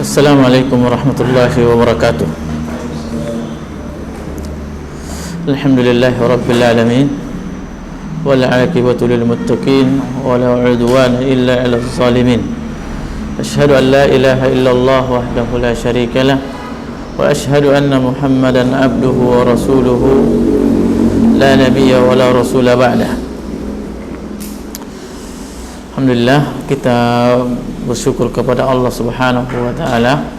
Assalamualaikum warahmatullahi wabarakatuh. Alhamdulillahi rabbil alamin, wal 'aqibatu lil muttaqin, wa la 'udwana illa 'alal zalimin. Asyhadu an la ilaha illallah wahdahu la syarika lah, wa asyhadu anna Muhammadan abduhu wa rasuluhu la nabiyya wa la rasula ba'dah. Alhamdulillah, kita bersyukur kepada Allah Subhanahu wa taala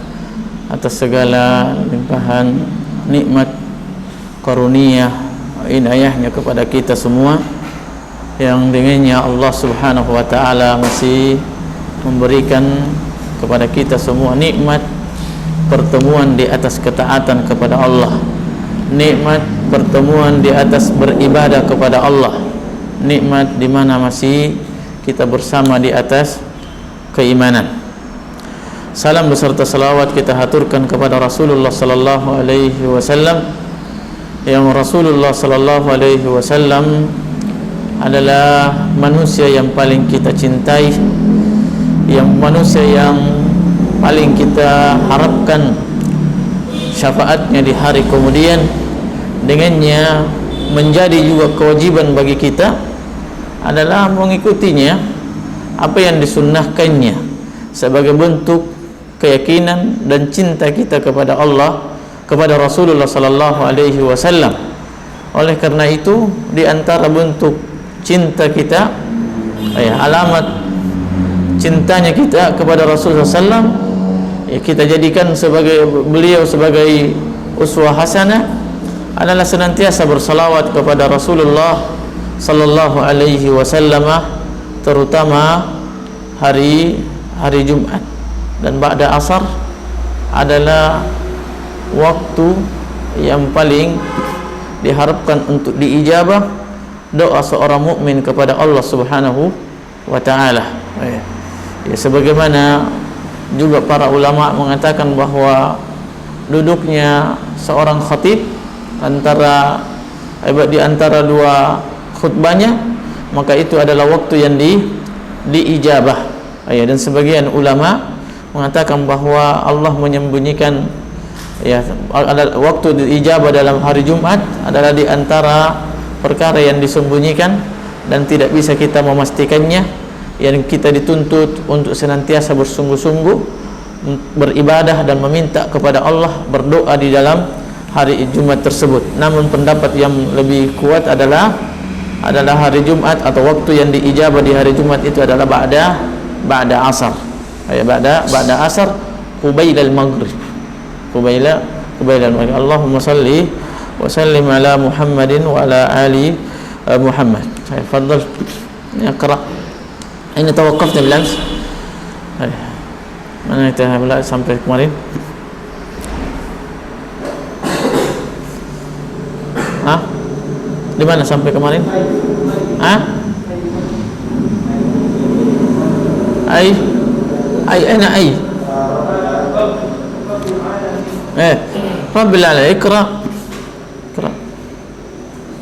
atas segala limpahan nikmat karunia inayahnya kepada kita semua, yang dengannya Allah Subhanahu wa taala masih memberikan kepada kita semua nikmat pertemuan di atas ketaatan kepada Allah, nikmat pertemuan di atas beribadah kepada Allah, nikmat di mana masih kita bersama di atas keimanan. Salam beserta salawat kita haturkan kepada Rasulullah sallallahu alaihi wasallam, yang Rasulullah sallallahu alaihi wasallam adalah manusia yang paling kita cintai, yang manusia yang paling kita harapkan syafaatnya di hari kemudian. Dengannya menjadi juga kewajiban bagi kita adalah mengikutinya, apa yang disunnahkannya, sebagai bentuk keyakinan dan cinta kita kepada Allah, kepada Rasulullah sallallahu alaihi wasallam. Oleh karena itu, di antara bentuk cinta kita, alamat cintanya kita kepada Rasulullah sallallahu alaihi wasallam, kita jadikan sebagai beliau sebagai uswah hasanah, adalah senantiasa bersalawat kepada Rasulullah sallallahu alaihi wasallam, terutama hari Jumat dan ba'da asar adalah waktu yang paling diharapkan untuk diijabah doa seorang mukmin kepada Allah Subhanahu wa taala. Ya, sebagaimana juga para ulama mengatakan bahwa duduknya seorang khatib di antara dua khutbahnya, maka itu adalah waktu yang diijabah. Dan sebagian ulama mengatakan bahwa Allah menyembunyikan ada waktu diijabah dalam hari Jumat adalah di antara perkara yang disembunyikan dan tidak bisa kita memastikannya, yang kita dituntut untuk senantiasa bersungguh-sungguh beribadah dan meminta kepada Allah, berdoa di dalam hari Jumat tersebut. Namun pendapat yang lebih kuat adalah hari Jumat atau waktu yang diijabah di hari Jumat itu adalah ba'da asar. Ba'da asar qubailal maghrib. Qubailal maghrib. Allahumma salli wa sallim ala Muhammadin wa ala ali Muhammad. Tafadhal. Iqra. Aina tawaqqafna bil-ams? Mana kita sampai kemarin? Di mana sampai kemarin? Aina Rabbil alamin. Iqra.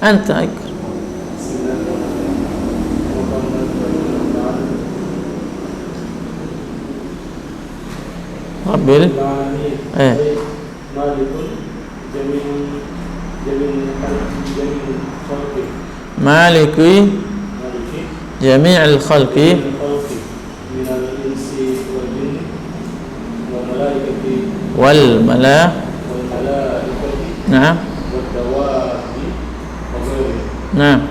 Anta iqra. Rabbil Maliki jami'il khalqi wal malaikati na'am na'am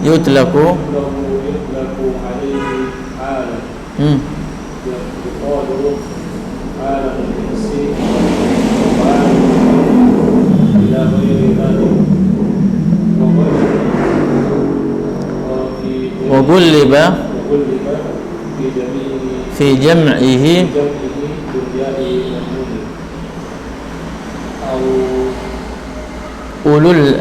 yutlaku wa gulliba fi jam'ihi ulul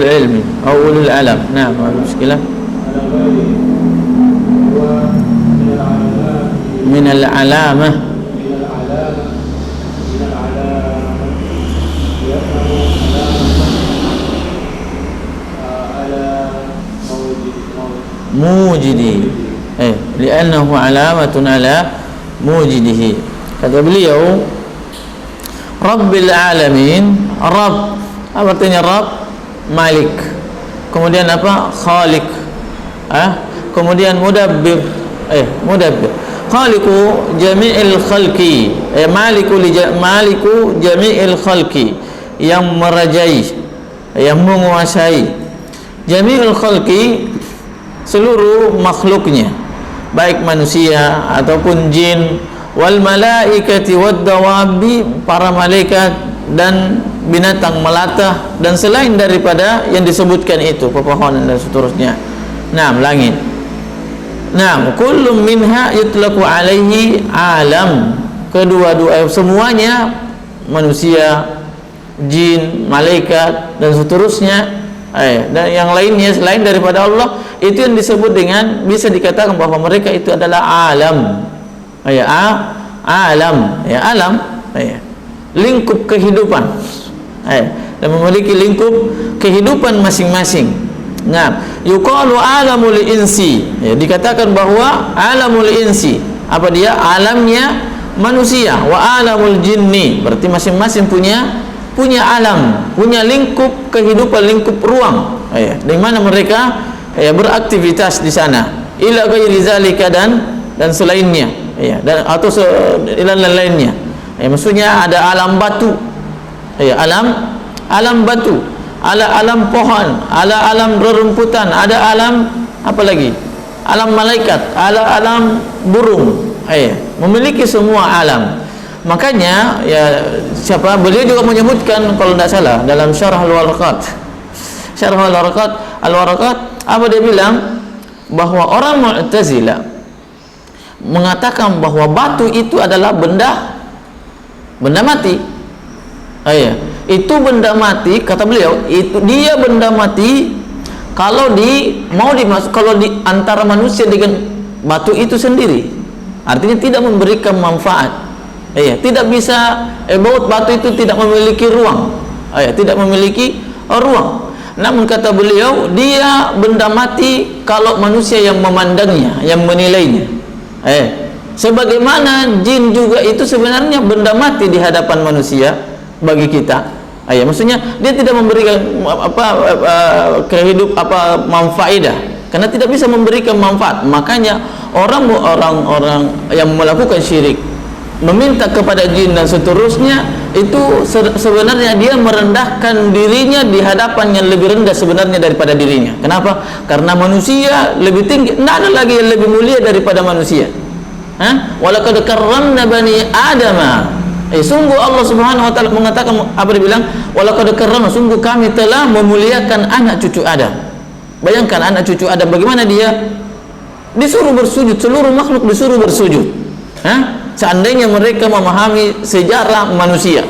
ilmi atau ulul alam. Nah, muskilah minal alamah mujidi li'annahu alamatun ala mujidihi. Kata beliau, Rabbil alamin, Rabb, apa artinya Rabb? Malik. Kemudian apa? Khaliq. Kemudian mudabbir. Mudabbir. Khaliqu jami'il khalqi. Maliku jami'il khalqi, yang merajai, yang menguasai jami'il khalqi, seluruh makhluknya, baik manusia ataupun jin, wal malaikati wad dawabi, para malaikat dan binatang melata dan selain daripada yang disebutkan itu, pepohonan dan seterusnya. Langit. Kullum minha yutlaqu alaihi alam. Kedua-dua semuanya, manusia, jin, malaikat dan seterusnya, dan yang lainnya selain daripada Allah, itu yang disebut dengan, bisa dikatakan bahwa mereka itu adalah alam. Alam, lingkup kehidupan, dan memiliki lingkup kehidupan masing-masing. Yuqalu alamul insi, dikatakan bahwa alamul insi, apa dia? Alamnya manusia. Wa alamul jinni, berarti masing-masing punya alam, punya lingkup kehidupan, lingkup ruang, di mana mereka beraktivitas di sana. Ila ghairi zalika, dan selainnya, dan atau lainnya. Maksudnya ada alam batu, alam batu, alam pohon, alam rerumputan, ada alam apa lagi? Alam malaikat, alam burung, memiliki semua alam. Makanya beliau juga menyebutkan, kalau tidak salah, dalam Syarah Al-Waraqat, apa dia bilang? Bahwa orang Mu'tazilah mengatakan bahwa batu itu adalah benda mati. Itu benda mati, kata beliau, itu dia benda mati kalau kalau di antara manusia dengan batu itu sendiri, artinya tidak memberikan manfaat. Tidak bisa, batu itu tidak memiliki ruang, tidak memiliki ruang. Namun kata beliau, dia benda mati kalau manusia yang memandangnya, yang menilainya. Sebagaimana jin juga itu sebenarnya benda mati di hadapan manusia bagi kita. Maksudnya dia tidak memberikan manfaedah, karena tidak bisa memberikan manfaat. Makanya orang-orang yang melakukan syirik, meminta kepada jin dan seterusnya, itu sebenarnya dia merendahkan dirinya di hadapan yang lebih rendah sebenarnya daripada dirinya. Kenapa? Karena manusia lebih tinggi, tidak ada lagi yang lebih mulia daripada manusia. Walaqad karramna bani adama. Sungguh Allah Subhanahu wa taala mengatakan, apa dia bilang? Walaqad karramna, sungguh kami telah memuliakan anak cucu Adam. Bayangkan anak cucu Adam, bagaimana dia disuruh bersujud, seluruh makhluk disuruh bersujud. Seandainya mereka memahami sejarah manusia.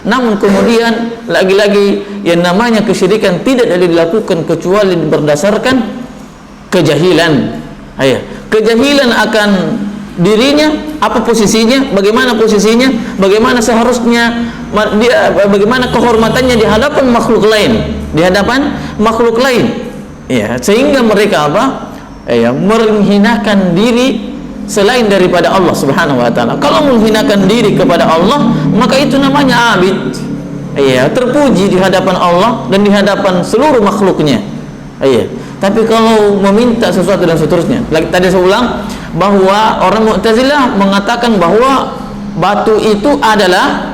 Namun kemudian lagi-lagi yang namanya kesyirikan tidak dilakukan kecuali berdasarkan kejahilan. Kejahilan akan dirinya, apa posisinya, bagaimana posisinya, bagaimana seharusnya dia, bagaimana kehormatannya di hadapan makhluk lain, sehingga mereka menghinakan diri selain daripada Allah Subhanahu wa taala. Kalau menghinakan diri kepada Allah, maka itu namanya abid. Terpuji di hadapan Allah dan di hadapan seluruh makhluknya. Tapi kalau meminta sesuatu dan seterusnya, tadi saya ulang bahwa orang Mu'tazilah mengatakan bahwa batu itu adalah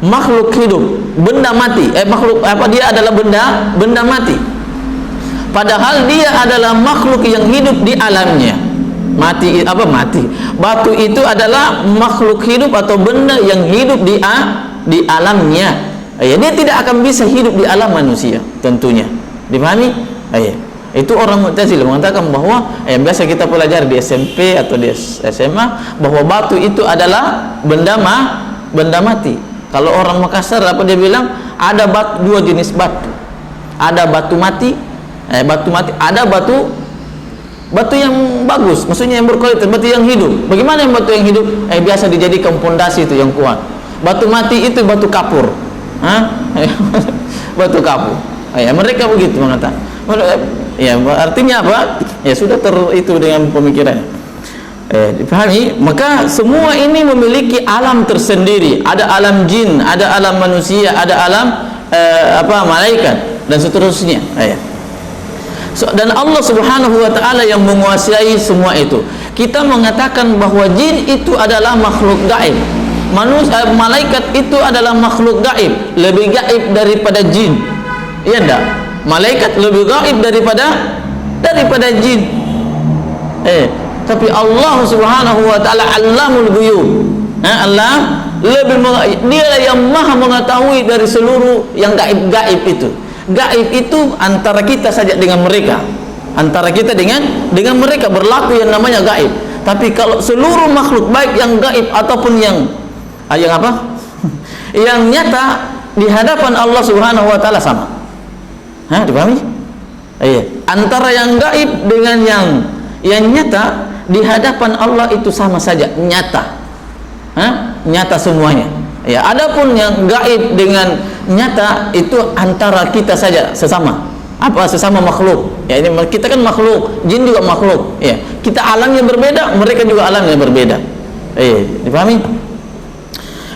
makhluk hidup, benda mati. Dia adalah benda mati. Padahal dia adalah makhluk yang hidup di alamnya. Mati. Batu itu adalah makhluk hidup atau benda yang hidup di alamnya. Dia tidak akan bisa hidup di alam manusia, tentunya. Dipahami? Itu orang Mu'tazilah mengatakan bahwa yang biasa kita pelajari di SMP atau di SMA, bahwa batu itu adalah benda mati. Kalau orang Makassar, apa dia bilang? Ada dua jenis batu. Ada batu mati, ada batu batu yang bagus, maksudnya yang berkualitas, batu yang hidup. Bagaimana yang batu yang hidup? Biasa dijadikan pondasi itu yang kuat. Batu mati itu batu kapur. Batu kapur. Mereka begitu mengatakan. Ya, artinya apa? Ya sudah itu dengan pemikirannya. Dipahami? Maka semua ini memiliki alam tersendiri. Ada alam jin, ada alam manusia, ada alam malaikat dan seterusnya. Dan Allah Subhanahu wa taala yang menguasai semua itu. Kita mengatakan bahwa jin itu adalah makhluk gaib. Malaikat itu adalah makhluk gaib, lebih gaib daripada jin. Iya enggak? Malaikat lebih gaib daripada jin. Tapi Allah Subhanahu wa taala Allamul Ghuyub. Allah dia yang maha mengetahui dari seluruh yang gaib-gaib itu. Gaib itu antara kita saja dengan mereka, antara kita dengan mereka berlaku yang namanya gaib. Tapi kalau seluruh makhluk baik yang gaib ataupun yang apa yang nyata di hadapan Allah Subhanahu wa taala sama. Dipahami? Antara yang gaib dengan yang nyata di hadapan Allah itu sama saja, nyata. Nyata semuanya. Adapun yang gaib dengan nyata itu antara kita saja sesama. Sesama makhluk. Ini kita kan makhluk, jin juga makhluk. Kita alamnya berbeda, mereka juga alamnya berbeda. Dipahami?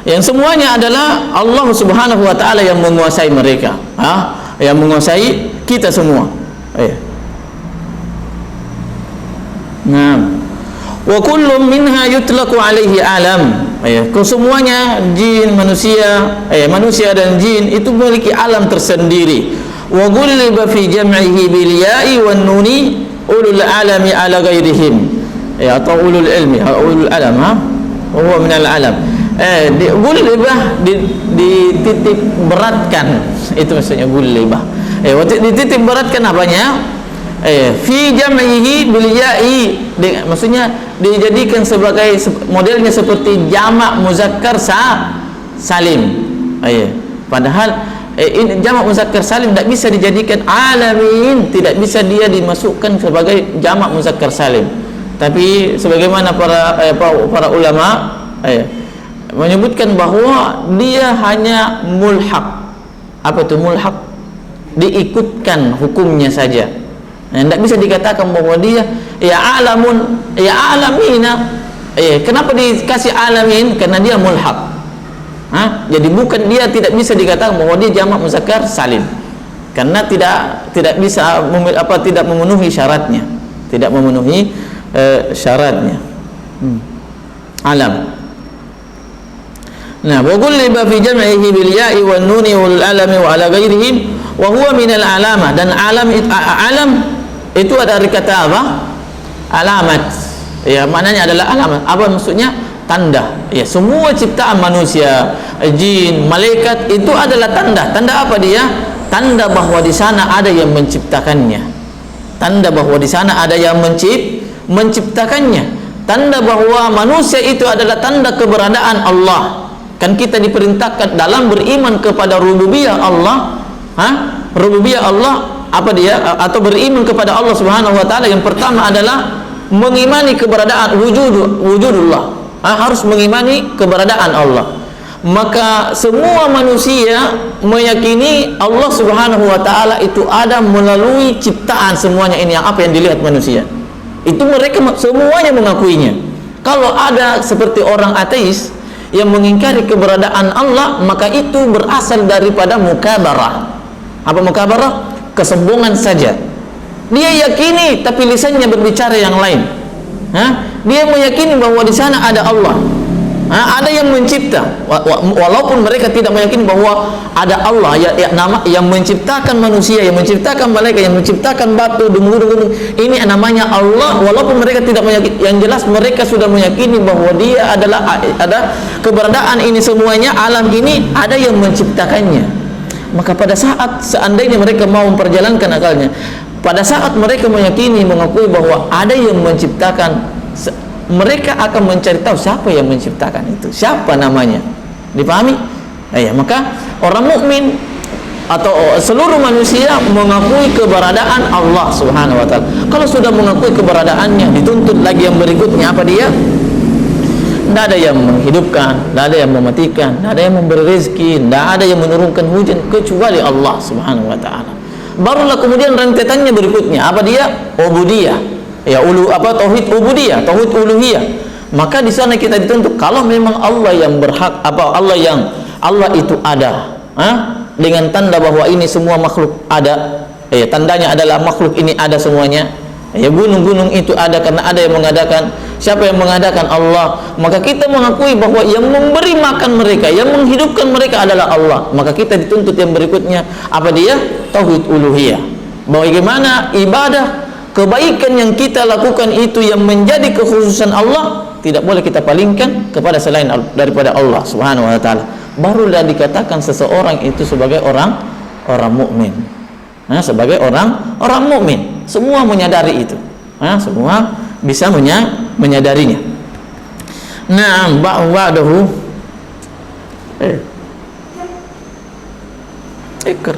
Yang semuanya adalah Allah Subhanahu wa taala yang menguasai mereka. Yang menguasai kita semua. Wa kullu minha yutlaqu alaihi alam. Kesemuanya jin, manusia dan jin itu memiliki alam tersendiri. Wa ghuliba fi jam'ihi bil ya'i wan nuni ulul alami ala ghairihim. Atau ulul ilmi, ulul alam, huwa min al alam. Ghuliba dititik beratkan, itu maksudnya ghuliba. Dititik beratkan apanya? Fi jam'ihi bil ya'i, maksudnya dijadikan sebagai modelnya seperti jamak muzakkar salim. Padahal ini jamak muzakkar salim tidak bisa dijadikan alamin, tidak bisa dia dimasukkan sebagai jamak muzakkar salim. Tapi sebagaimana para ulama menyebutkan bahwa dia hanya mulhaq. Apa itu mulhaq? Diikutkan hukumnya saja. Tidak bisa dikatakan bahwa dia alamun, alamina. Kenapa dikasih alamin? Karena dia mulhaq. Jadi bukan, dia tidak bisa dikatakan bahwa dia jamak muzakkar salim, karena tidak bisa tidak memenuhi syaratnya, tidak memenuhi syaratnya. Alam. Wa ghuliba fi jam'ihi bil ya'i wan nuni wal alami wa ala ghairihim wa huwa min al alama. Dan alam itu ada dari kata apa? Alamat. Maknanya adalah alamat. Apa maksudnya? Tanda. Semua ciptaan manusia, jin, malaikat itu adalah tanda. Tanda apa dia? Tanda bahwa di sana ada yang menciptakannya. Tanda bahwa di sana ada yang menciptakannya. Tanda bahwa manusia itu adalah tanda keberadaan Allah. Kan kita diperintahkan dalam beriman kepada rububiyah Allah. Rububiyah Allah apa dia? Atau beriman kepada Allah Subhanahu wa taala, yang pertama adalah mengimani keberadaan wujudullah. Harus mengimani keberadaan Allah. Maka semua manusia meyakini Allah Subhanahu wa taala itu ada melalui ciptaan semuanya ini, yang dilihat manusia. Itu mereka semuanya mengakuinya. Kalau ada seperti orang ateis yang mengingkari keberadaan Allah, maka itu berasal daripada mukabarah. Apa mukabarah? Kesombongan saja. Dia yakini tapi lisannya berbicara yang lain. Dia meyakini bahwa di sana ada Allah, ada yang mencipta, walaupun mereka tidak meyakini bahwa ada Allah yang menciptakan manusia, yang menciptakan malaikat, yang menciptakan batu, gunung-gunung. Ini namanya Allah, walaupun mereka tidak meyakini. Yang jelas mereka sudah meyakini bahwa dia adalah ada keberadaan ini semuanya, alam ini ada yang menciptakannya. Maka pada saat seandainya mereka mau memperjalankan akalnya, pada saat mereka meyakini, mengakui bahwa ada yang menciptakan, mereka akan mencari tahu siapa yang menciptakan itu, siapa namanya. Dipahami? Maka orang mukmin atau seluruh manusia mengakui keberadaan Allah Subhanahu wa taala. Kalau sudah mengakui keberadaannya, dituntut lagi yang berikutnya apa dia? Tidak ada yang menghidupkan, tidak ada yang mematikan, tidak ada yang memberi rezeki, tidak ada yang menurunkan hujan kecuali Allah Subhanahu wa taala. Barulah kemudian rentetannya berikutnya apa dia? Ubudiyah. Ya, tauhid ubudiyah, tauhid uluhiyah. Maka di sana kita dituntut kalau memang Allah yang berhak, Allah itu ada, dengan tanda bahwa ini semua makhluk ada. Tandanya adalah makhluk ini ada semuanya. Gunung-gunung itu ada karena ada yang mengadakan. Siapa yang mengadakan? Allah. Maka kita mengakui bahwa yang memberi makan mereka, yang menghidupkan mereka adalah Allah. Maka kita dituntut yang berikutnya apa dia? Tauhid uluhiyah. Bagaimana ibadah, kebaikan yang kita lakukan itu yang menjadi kekhususan Allah tidak boleh kita palingkan kepada selain daripada Allah Subhanahu wa taala. Barulah dikatakan seseorang itu sebagai orang mukmin. Sebagai orang mukmin. Semua menyadari itu. Semua bisa menyadarinya. Nah, ba'dahu ikr.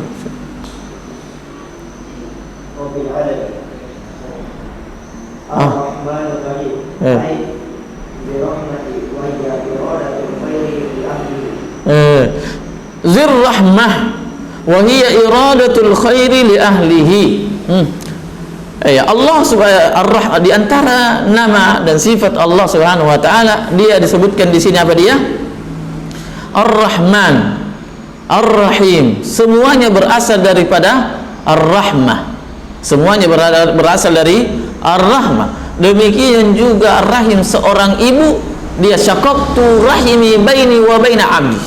Zir rahmah wa hiya iradatul khairi li ahlihi. Allah subhanahu di antara nama dan sifat Allah Subhanahu wa taala dia disebutkan di sini apa dia? Ar-Rahman, Ar-Rahim. Semuanya berasal daripada Ar-Rahmah. Semuanya berasal dari Ar-Rahmah. Demikian juga Rahim seorang ibu, dia syaqaqtu rahimi baini wa baina 'abdi.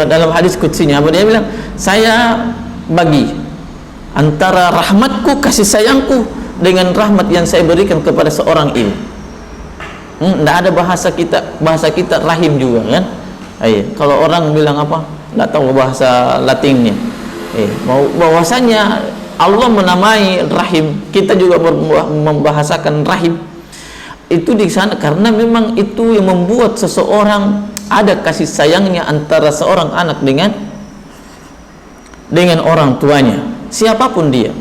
Dalam hadis qudsinya apa dia bilang? Saya bagi antara rahmatku, kasih sayangku dengan rahmat yang saya berikan kepada seorang ibu. Tidak ada bahasa kita rahim juga kan? Kalau orang bilang apa? Tidak tahu bahasa Latinnya. Bahwasanya Allah menamai rahim, kita juga membahasakan rahim. Itu di sana karena memang itu yang membuat seseorang ada kasih sayangnya antara seorang anak dengan orang tuanya. Siapapun dia,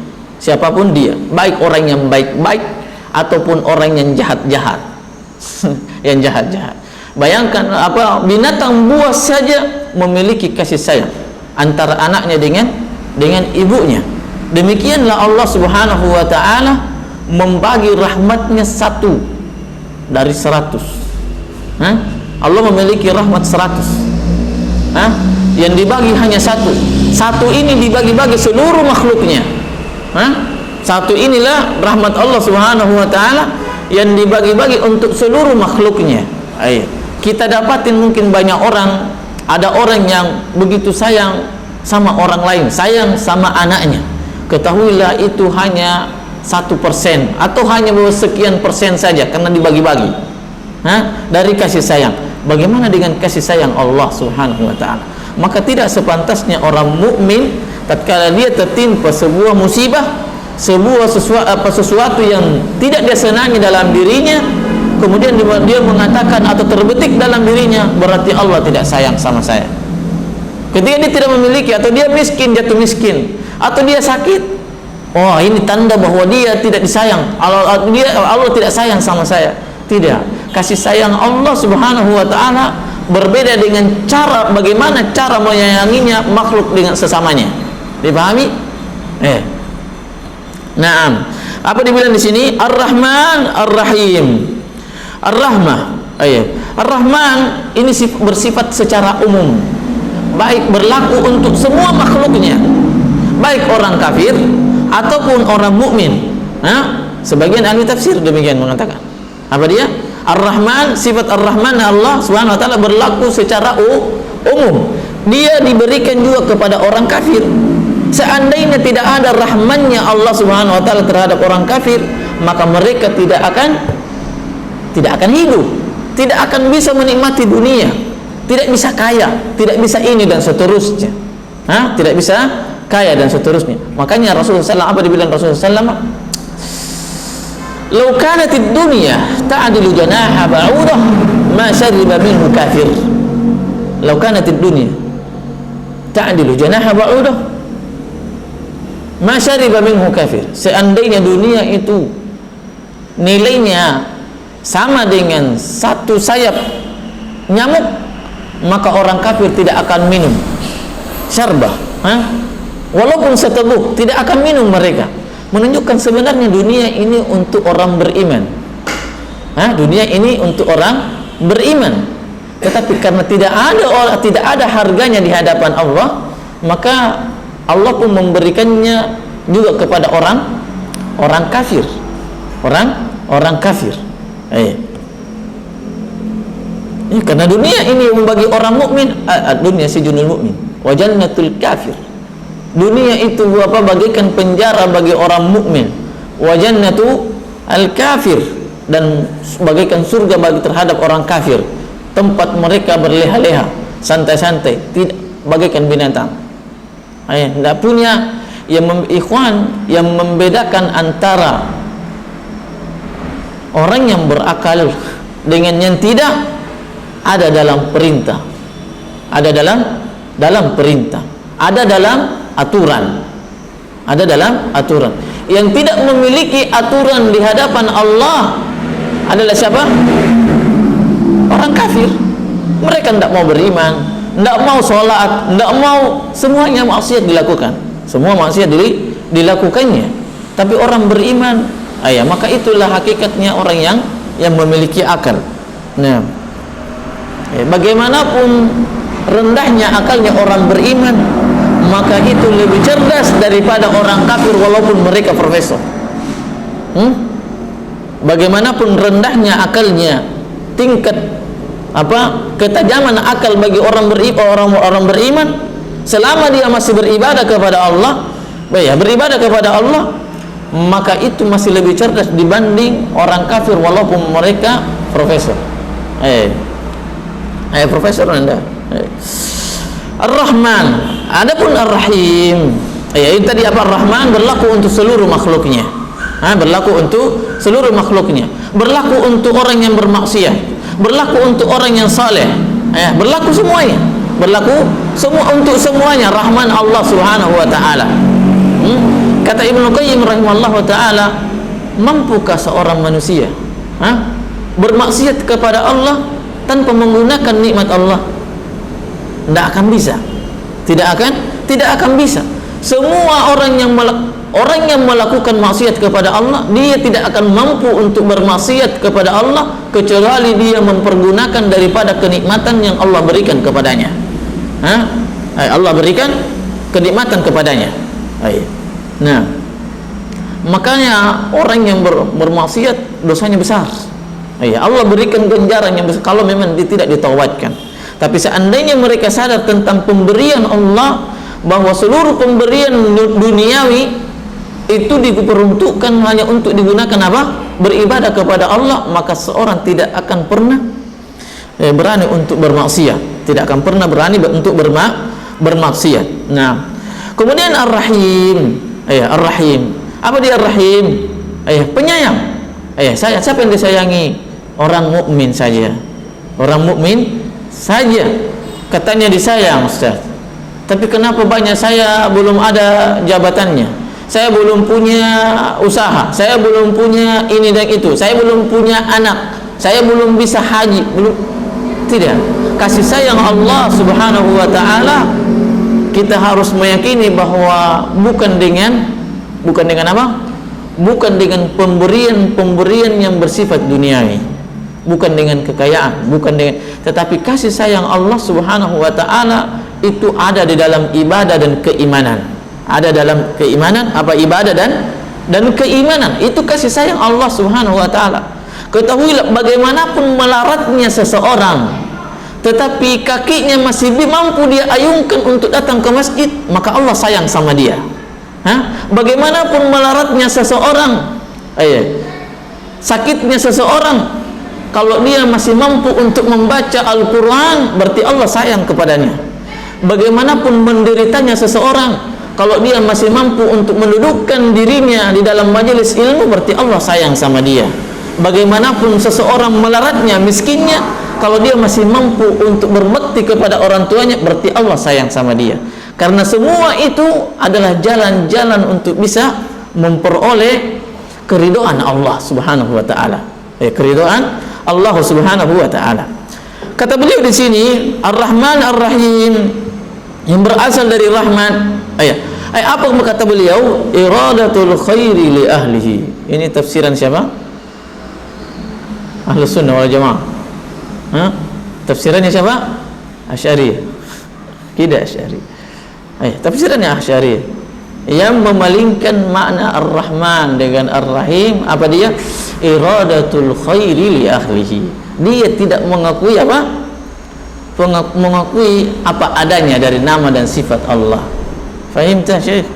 baik orang yang baik-baik ataupun orang yang jahat-jahat. Yang jahat-jahat. Bayangkan binatang buas saja memiliki kasih sayang antara anaknya dengan ibunya. Demikianlah Allah Subhanahu wa taala membagi rahmatnya 1 dari 100. Allah memiliki rahmat 100. Yang dibagi hanya 1. 1 ini dibagi-bagi seluruh makhluknya. 1 inilah rahmat Allah Subhanahu wa taala yang dibagi-bagi untuk seluruh makhluknya. Kita dapatin mungkin banyak orang, ada orang yang begitu sayang sama orang lain, sayang sama anaknya. Ketahuilah itu hanya 1% atau hanya sekian persen saja karena dibagi-bagi dari kasih sayang. Bagaimana dengan kasih sayang Allah Subhanahu wa taala? Maka tidak sepantasnya orang mukmin tatkala dia tertimpa sebuah musibah, sesuatu yang tidak dia senangi dalam dirinya, kemudian dia mengatakan atau terbetik dalam dirinya, berarti Allah tidak sayang sama saya. Ketika dia tidak memiliki atau dia miskin, jatuh miskin, atau dia sakit, oh ini tanda bahwa dia tidak disayang. Allah tidak sayang sama saya. Tidak. Kasih sayang Allah Subhanahu wa taala berbeda dengan bagaimana cara menyayanginya makhluk dengan sesamanya. Dipahami? Naam. Apa dibilang di sini? Ar-Rahman, Ar-Rahim. Ar-Rahmah. Ar-Rahman ini bersifat secara umum. Baik berlaku untuk semua makhluknya. Baik orang kafir ataupun orang mukmin. Sebagian ahli tafsir demikian mengatakan. Apa dia? Ar-Rahman, sifat Ar-Rahman Allah Subhanahu wa taala berlaku secara umum. Dia diberikan juga kepada orang kafir. Seandainya tidak ada rahmannya Allah Subhanahu wa taala terhadap orang kafir, maka mereka tidak akan hidup, tidak akan bisa menikmati dunia, tidak bisa kaya, tidak bisa ini dan seterusnya. Tidak bisa kaya dan seterusnya. Makanya Rasulullah SAW apa dibilang Rasulullah SAW? Lau kanatid dunya ta'dilu janaha ba'udah ma syariba minhu kafir. Lau kanatid dunya, ta'dilu janaha ba'udah ma syariba minhu kafir. Seandainya dunia itu nilainya sama dengan satu sayap nyamuk, maka orang kafir tidak akan minum syarbah, walaupun seteguk tidak akan minum mereka. Menunjukkan sebenarnya dunia ini untuk orang beriman. Dunia ini untuk orang beriman. Tetapi karena tidak ada harganya di hadapan Allah, maka Allah pun memberikannya juga kepada orang kafir. Orang kafir. Ya, karena dunia ini bagi orang mukmin, dunia sijunul mukmin wa jannatul kafir. Dunia itu bagaikan penjara bagi orang mukmin, wa jannatu al kafir, dan bagaikan surga bagi terhadap orang kafir. Tempat mereka berleha-leha, santai-santai, tidak bagaikan binatang. Tidak punya yang membedakan antara orang yang berakal dengan yang tidak. Ada dalam perintah, ada dalam perintah, ada dalam aturan, ada dalam aturan. Yang tidak memiliki aturan di hadapan Allah adalah siapa? Orang kafir. Mereka tidak mau beriman, tidak mau sholat, tidak mau, semuanya maksiat dilakukan, semua maksiat dilakukannya. Tapi orang beriman, maka itulah hakikatnya orang yang memiliki akal. Nah, bagaimanapun rendahnya akalnya orang beriman, maka itu lebih cerdas daripada orang kafir walaupun mereka profesor. Bagaimanapun rendahnya akalnya, tingkat ketajaman akal bagi orang beriman, selama dia masih beribadah kepada Allah, beribadah kepada Allah, maka itu masih lebih cerdas dibanding orang kafir walaupun mereka profesor. Profesor Anda. Ar-Rahman, adapun Ar-Rahim, itu tadi Ar-Rahman berlaku untuk seluruh makhluknya. Berlaku untuk seluruh makhluknya. Berlaku untuk orang yang bermaksiat, berlaku untuk orang yang saleh. Berlaku semuanya. Berlaku untuk semuanya. Rahman Allah Subhanahu wa taala. Kata Ibnu Qayyim rahimahullah taala, mampukah seorang manusia bermaksiat kepada Allah tanpa menggunakan nikmat Allah? Tidak akan bisa. Tidak akan bisa. Semua orang yang melakukan maksiat kepada Allah, dia tidak akan mampu untuk bermaksiat kepada Allah kecuali dia mempergunakan daripada kenikmatan yang Allah berikan kepadanya. Allah berikan kenikmatan kepadanya. Nah, makanya orang yang bermaksiat dosanya besar. Allah berikan ganjaran yang besar kalau memang dia tidak ditaubatkan. Tapi seandainya mereka sadar tentang pemberian Allah, bahwa seluruh pemberian duniawi itu diperuntukkan hanya untuk digunakan beribadah kepada Allah, maka seorang tidak akan pernah berani untuk bermaksiat, tidak akan pernah berani untuk bermaksiat. Nah, kemudian Ar-Rahim. Ar-Rahim, apa dia Ar-Rahim? Penyayang. Siapa yang disayangi? Orang mukmin saja. Orang mukmin saja katanya disayang, Ustaz. Tapi kenapa banyak saya belum ada jabatannya, saya belum punya usaha, saya belum punya ini dan itu, saya belum punya anak, saya belum bisa haji, belum. Tidak. Kasih sayang Allah Subhanahu wa taala kita harus meyakini bahwa bukan dengan apa? Bukan dengan pemberian yang bersifat duniawi, bukan dengan kekayaan, tetapi kasih sayang Allah Subhanahu wa taala itu ada di dalam ibadah dan keimanan. Ada dalam keimanan, ibadah dan keimanan. Itu kasih sayang Allah Subhanahu wa taala. Ketahuilah bagaimanapun melaratnya seseorang, tetapi kakinya masih mampu dia ayunkan untuk datang ke masjid, maka Allah sayang sama dia. Bagaimanapun melaratnya seseorang, sakitnya seseorang, kalau dia masih mampu untuk membaca Al-Quran, berarti Allah sayang kepadanya. Bagaimanapun menderitanya seseorang, kalau dia masih mampu untuk mendudukkan dirinya di dalam majelis ilmu, berarti Allah sayang sama dia. Bagaimanapun seseorang melaratnya, miskinnya, kalau dia masih mampu untuk berbakti kepada orang tuanya, berarti Allah sayang sama dia. Karena semua itu adalah jalan-jalan untuk bisa memperoleh keridhaan Allah Subhanahu wa taala. Keridhaan Allah Subhanahu wa taala. Kata beliau di sini, Ar-Rahman Ar-Rahim, yang berasal dari Rahman. Apa kata beliau? Iradatul khairi li ahlihi. Ini tafsiran siapa? Ahlus Sunnah wal Jamaah. Tafsirannya siapa? Asy'ariyah. Tidak Asy'ariyah. Tafsirannya Asy'ariyah. Yang memalingkan makna Ar-Rahman dengan Ar-Rahim, apa dia? Iradatul khairi li ahlihi. Dia tidak mengakui apa? Mengakui apa adanya dari nama dan sifat Allah. Fahim tak Syekh?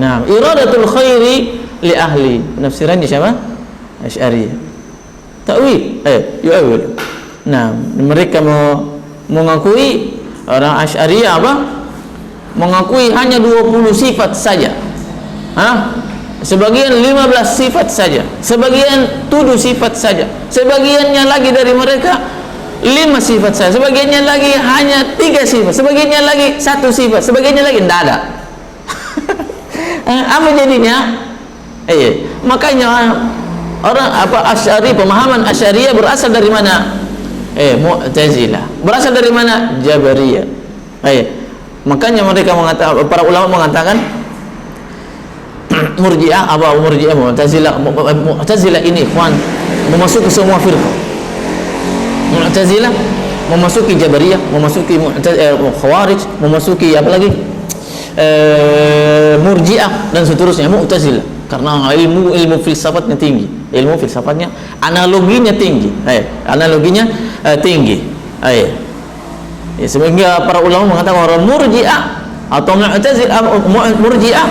Nah, iradatul khairi li ahli. Penafsirannya siapa? Asy'ariyah. Ta'wil. Yu'awil. Nah, mereka mengakui, orang Asy'ariyah apa? Mengakui hanya 20 sifat saja. Sebagian 15 sifat saja, sebagian 7 sifat saja, sebagiannya lagi dari mereka 5 sifat saja, sebagiannya lagi hanya 3 sifat, sebagiannya lagi 1 sifat, sebagiannya lagi tidak ada. Apa jadinya? Makanya orang Asy'ari, pemahaman Asy'ariyah berasal dari mana? Mu'tazilah. Berasal dari mana? Jabariyah. Makanya mereka mengatakan, para ulama mengatakan Murji'ah, Murji'ah, Mu'tazilah ini ikhwan memasuki semua firqah. Mu'tazilah memasuki Jabariyah, memasuki Khawarij, memasuki apa lagi? Murji'ah dan seterusnya. Mu'tazilah karena ilmu filsafatnya tinggi, ilmu filsafatnya, analoginya tinggi, analoginya tinggi. Sehingga para ulama mengatakan orang Murji'ah atau Mu'tazilah, Murji'ah,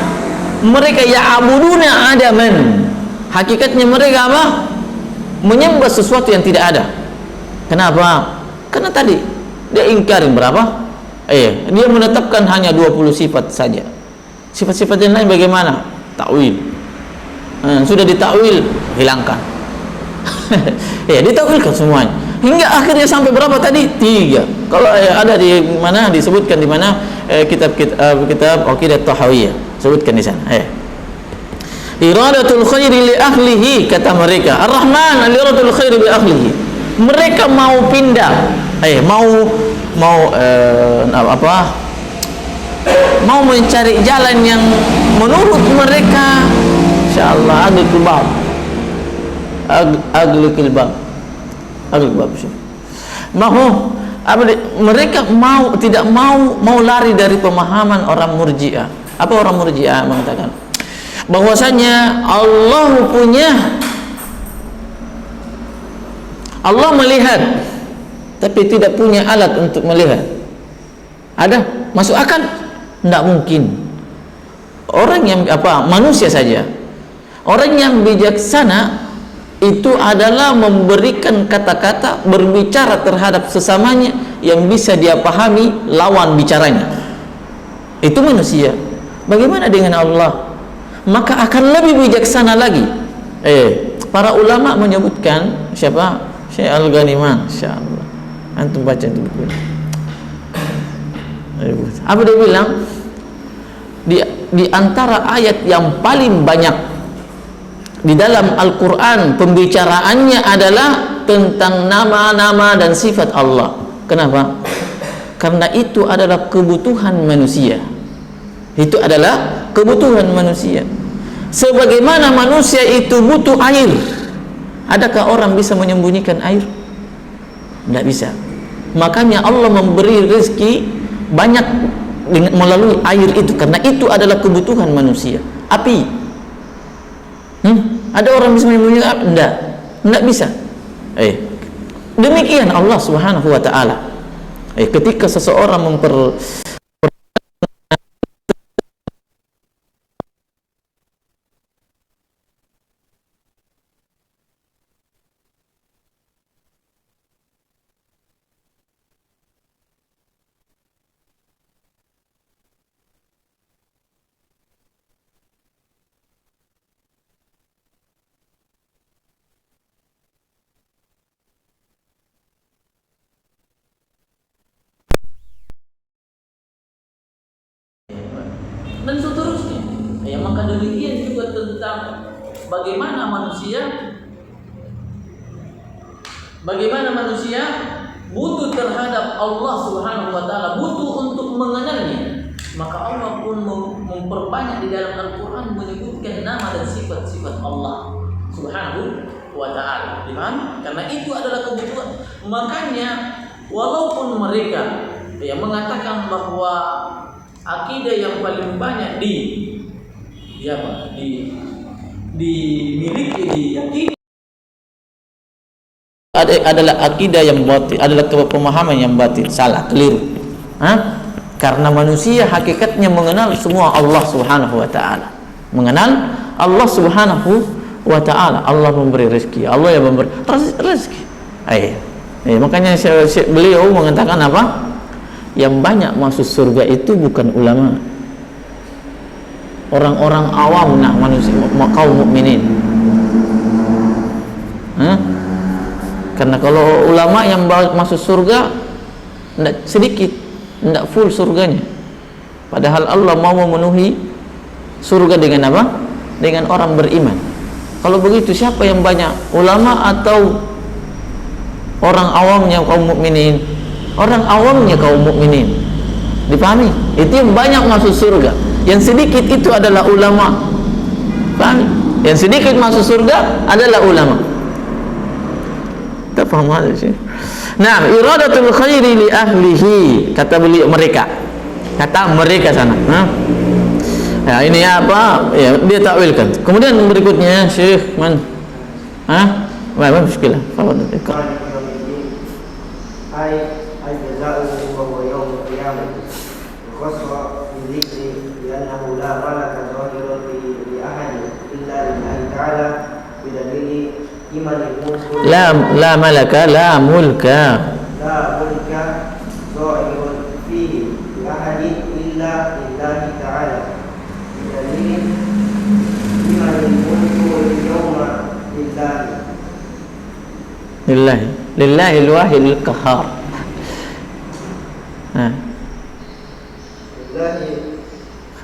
mereka ya'buduna adaman. Hakikatnya mereka apa? Menyembah sesuatu yang tidak ada. Kenapa? Karena tadi dia ingkarin berapa? Dia menetapkan hanya 20 sifat saja. Sifat-sifat yang lain bagaimana? Takwil. Sudah ditakwil, hilangkan. Ditakwilkan semuanya. Hingga akhirnya sampai berapa tadi? 3. Kalau ada di mana disebutkan di mana kitab Aqidah Tahawiyah, sebutkan di sana. Iradatul khairi li ahlihi, kata mereka. Ar-Rahman iradatul khairi li ahlihi. Mereka mau pindah, mau mencari jalan yang menurut mereka, insyaallah aglul kilbab mereka tidak mau lari dari pemahaman orang Murji'ah. Apa orang Murji'ah mengatakan? Bahwasanya Allah melihat tapi tidak punya alat untuk melihat. Ada? Masuk akal? Tidak mungkin. Orang yang manusia saja. Orang yang bijaksana itu adalah memberikan kata-kata, berbicara terhadap sesamanya yang bisa dia pahami lawan bicaranya. Itu manusia. Bagaimana dengan Allah? Maka akan lebih bijaksana lagi. Para ulama menyebutkan, siapa? Syekh Al-Ghaniman, insyaallah. Antum baca itu buku. Apa dia bilang? Di antara ayat yang paling banyak di dalam Al-Quran pembicaraannya adalah tentang nama-nama dan sifat Allah. Kenapa? Karena itu adalah kebutuhan manusia. Itu adalah kebutuhan manusia. Sebagaimana manusia itu butuh air. Adakah orang bisa menyembunyikan air? Tidak bisa. Makanya Allah memberi rezeki banyak melalui air itu, karena itu adalah kebutuhan manusia. Api, ada orang bisa menyembunyikan? Tidak bisa. Demikian Allah Subhanahu wa taala. Ketika seseorang tentang bagaimana manusia butuh terhadap Allah Subhanahu wa taala, butuh untuk mengenalnya. Maka Allah pun memperbanyak di dalam Al-Qur'an menyebutkan nama dan sifat-sifat Allah Subhanahu wa taala. Dipahami? Karena itu adalah kebutuhan. Makanya walaupun mereka mengatakan bahwa akidah yang paling banyak dimiliki diyakini adalah akidah yang batil, adalah pemahaman yang batil, salah, keliru. Karena manusia hakikatnya mengenal semua Allah Subhanahu wa taala. Mengenal Allah Subhanahu wa taala. Allah memberi rezeki, Allah yang memberi rezeki. Makanya beliau mengatakan apa? Yang banyak masuk surga itu bukan ulama, orang-orang awam, manusia, kaum mukminin. Karena kalau ulama yang masuk surga tidak sedikit, tidak full surganya. Padahal Allah mau memenuhi surga dengan apa? Dengan orang beriman. Kalau begitu siapa yang banyak, ulama atau orang awamnya kaum mukminin? Orang awamnya kaum mukminin. Dipahami? Itu yang banyak masuk surga. Yang sedikit itu adalah ulama. Pahami? Yang sedikit masuk surga adalah ulama. Kita paham ada sih. Nah, iradatul khairi li ahlihi, kata beliau mereka. Kata mereka sana. Ya, ini apa? Ya, dia takwilkan. Kemudian berikutnya Syekh man. Apa muskilah? Fadhil ikra. Ai jazaa'u wa yawm al-qiyamah. Khassa bi dhikri li'annahu la malaka dhahirun li ahadin illa lillahi ta'ala bi dalili la malaka la mulka zahirun fihi li ahadin illa lillahi ta'ala bi dalili limanil mulku al-yawma lillahi al-wahidil qahhar.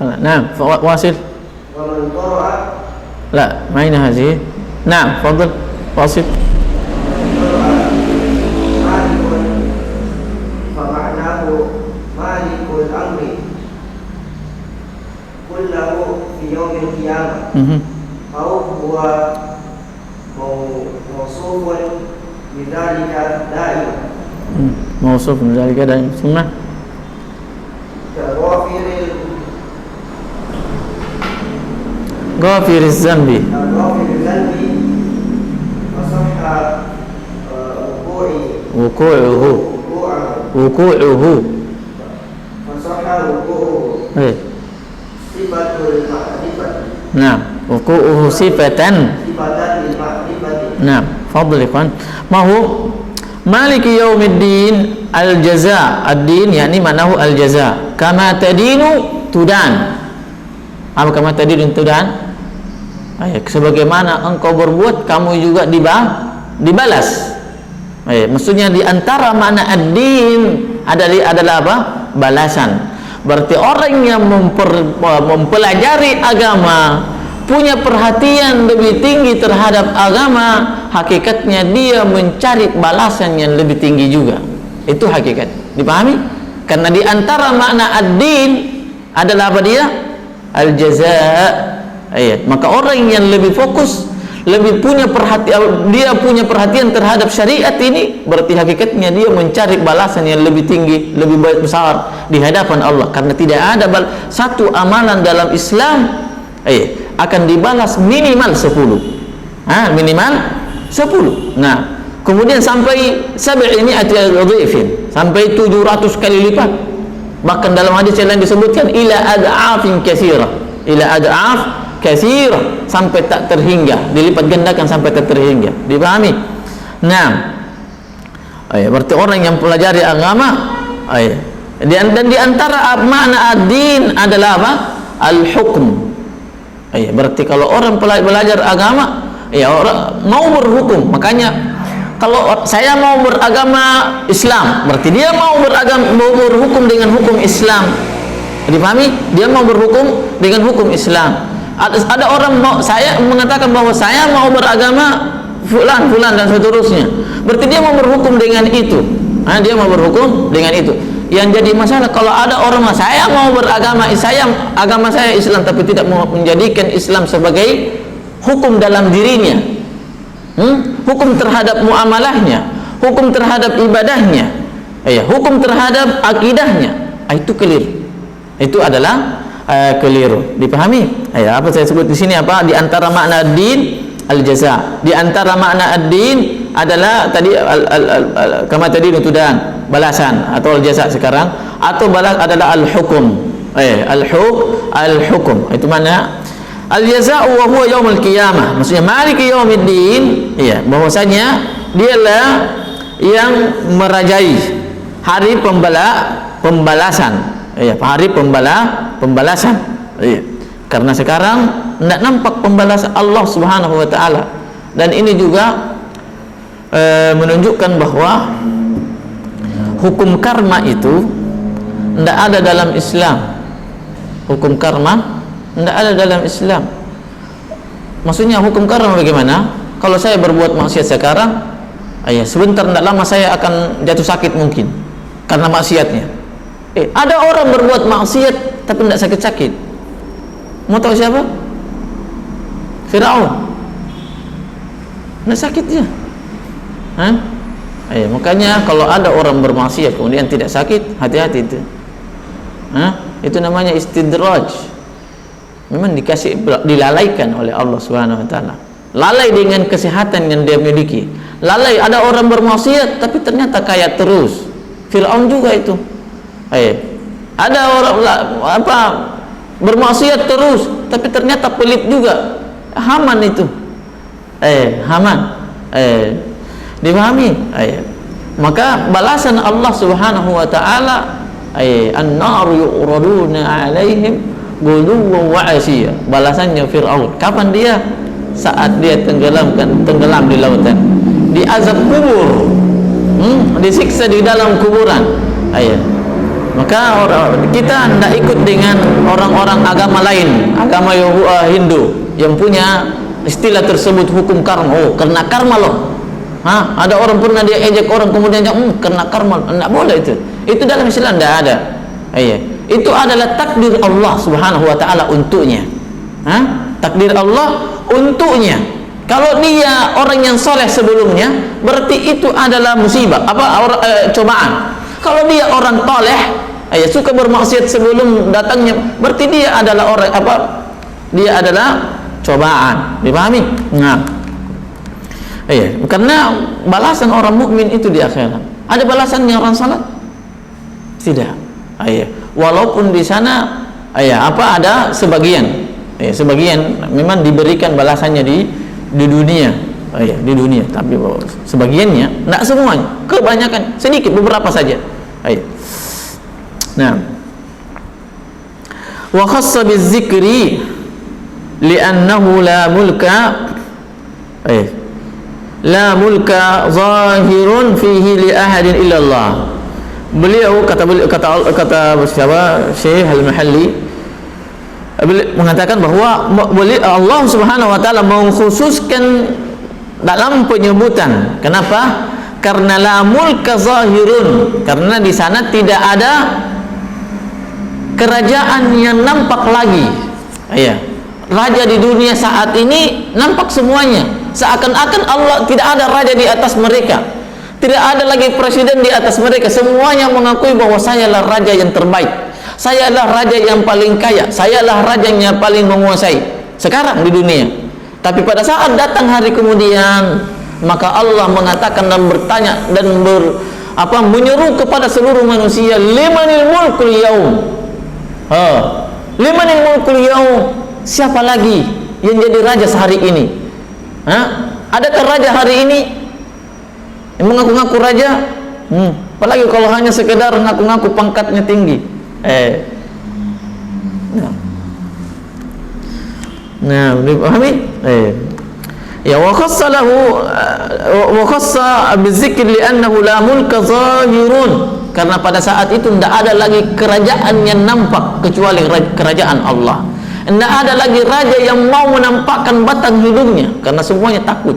نعم واصل ومن قرأ لا ما هي هذه نعم تفضل واصل فمعناه مالك الأمر كله في يوم القيامة أو هو موصوف بذلك دائما موصوف بذلك دائما ثم غافر الذنب وصح وقوعه وصح وقوعه صفة المعرفة نعم وقوعه صفة نعم فضل إخوان ما هو مالك يوم الدين الجزاء الدين يعني معناه الجزاء كما تدين تدان. Apa kama tadin tudan? Sebagaimana engkau berbuat kamu juga dibalas. Maksudnya di antara makna ad-din adalah apa? Balasan. Berarti orang yang mempelajari agama, punya perhatian lebih tinggi terhadap agama, hakikatnya dia mencari balasan yang lebih tinggi juga. Itu hakikat. Dipahami? Karena di antara makna ad-din adalah apa dia? Al-jazaa. Maka orang yang lebih fokus, lebih punya perhatian, dia punya perhatian terhadap syariat ini, berarti hakikatnya dia mencari balasan yang lebih tinggi, lebih baik besar di hadapan Allah. Karena tidak ada satu amalan dalam Islam akan dibalas minimal 10. Minimal 10. Nah, kemudian sampai ini adhifin, sampai 700 kali lipat. Bahkan dalam hadis yang lain disebutkan ila ad'afin katsira, ila ad'af katsira, sampai tak terhingga, dilipat gandakan sampai tak terhingga. Dipahami? Nah, berarti orang yang pelajari agama, dan di antara makna ad-din adalah apa? Al-hukm. Berarti kalau orang belajar agama, orang mau berhukum. Makanya kalau saya mau beragama Islam, berarti dia mau berhukum dengan hukum Islam. Dipahami? Dia mau berhukum dengan hukum Islam. Ada orang saya mengatakan bahwa saya mau beragama fulan dan seterusnya. Berarti dia mau berhukum dengan itu. Dia mau berhukum dengan itu. Yang jadi masalah kalau ada orang saya mau beragama, agama saya Islam, tapi tidak mau menjadikan Islam sebagai hukum dalam dirinya, hukum terhadap muamalahnya, hukum terhadap ibadahnya, hukum terhadap akidahnya, itu keliru. Itu adalah keliru. Dipahami? Apa saya sebut di sini apa? Di antara makna din al-jaza. Di antara makna ad-din adalah tadi kama tadi nutudan, balasan atau al-jaza sekarang, atau balas adalah al-hukum. Al-hukum. Itu mana al-jaza wa huwa yaumul qiyamah. Maksudnya maliki yaumiddin, bahwasanya dialah yang merajai hari pembalasan. Hari pembalasan. Karena sekarang tidak nampak pembalasan Allah Subhanahu wa taala. Dan ini juga menunjukkan bahwa hukum karma itu tidak ada dalam Islam. Hukum karma tidak ada dalam Islam. Maksudnya hukum karma bagaimana? Kalau saya berbuat maksiat sekarang, sebentar tidak lama saya akan jatuh sakit mungkin karena maksiatnya. Ada orang berbuat maksiat tapi tidak sakit-sakit. Mau tahu siapa? Firaun. Tidak sakit dia. Makanya kalau ada orang bermaksiat kemudian tidak sakit, hati-hati itu. Itu namanya istidraj. Memang dilalaikan oleh Allah Subhanahu wa taala. Lalai dengan kesehatan yang dia miliki. Lalai, ada orang bermaksiat tapi ternyata kaya terus. Firaun juga itu. Ada orang bermaksiat terus tapi ternyata pelit juga. Haman itu. Haman. Dipahami? Maka balasan Allah Subhanahu wa taala, an-nar yu'raduna 'alaihim ghuduwwan wa 'ashiyya. Balasannya Firaun. Kapan dia? Saat dia tenggelam di lautan. Diazab kubur. Disiksa di dalam kuburan. Maka kita tidak ikut dengan orang-orang agama lain, agama Hindu yang punya istilah tersebut hukum karma. Karena karma loh. Ada orang pernah dia ejek orang kemudian karena karma. Tidak boleh itu. Itu dalam Islam tidak ada. Itu adalah takdir Allah Subhanahu wa taala untuknya. Takdir Allah untuknya. Kalau dia orang yang soleh sebelumnya, berarti itu adalah musibah, cobaan. Kalau dia orang toleh, suka bermaksiat sebelum datangnya, berarti dia adalah orang dia adalah cobaan. Dipahami? Karena balasan orang mukmin itu di akhirat. Ada balasannya orang salat? Tidak. Walaupun di sana ada sebagian, sebagian memang diberikan balasannya di dunia. Di dunia, tapi sebagiannya, tidak semuanya, kebanyakan, sedikit, beberapa saja. Wa khassa bizikri li'annahu la mulka zahirun fihi li ahadin illa Allah. Beliau kata siapa? Syekh Al-Mahalli mengatakan bahwa Allah Subhanahu wa taala mengkhususkan dalam penyebutan. Kenapa? Karena la mulka zahirun, karena di sana tidak ada kerajaan yang nampak lagi. Raja di dunia saat ini nampak semuanya. Seakan-akan Allah tidak ada raja di atas mereka. Tidak ada lagi presiden di atas mereka. Semuanya mengakui bahwa sayalah raja yang terbaik. Sayalah raja yang paling kaya. Sayalah raja yang paling menguasai sekarang di dunia. Tapi pada saat datang hari kemudian, maka Allah mengatakan dan bertanya dan menyeru kepada seluruh manusia, limanil mulkul yaum. Limanil mulkul yaum. Siapa lagi yang jadi raja sehari ini? Adakah raja hari ini yang mengaku-ngaku raja? Apalagi kalau hanya sekedar ngaku-ngaku pangkatnya tinggi. Dipahami? Wa khassa bizikr li'annahu la mulka zahirun, karena pada saat itu tidak ada lagi kerajaan yang nampak kecuali kerajaan Allah. Tidak ada lagi raja yang mau menampakkan batang hidungnya karena semuanya takut.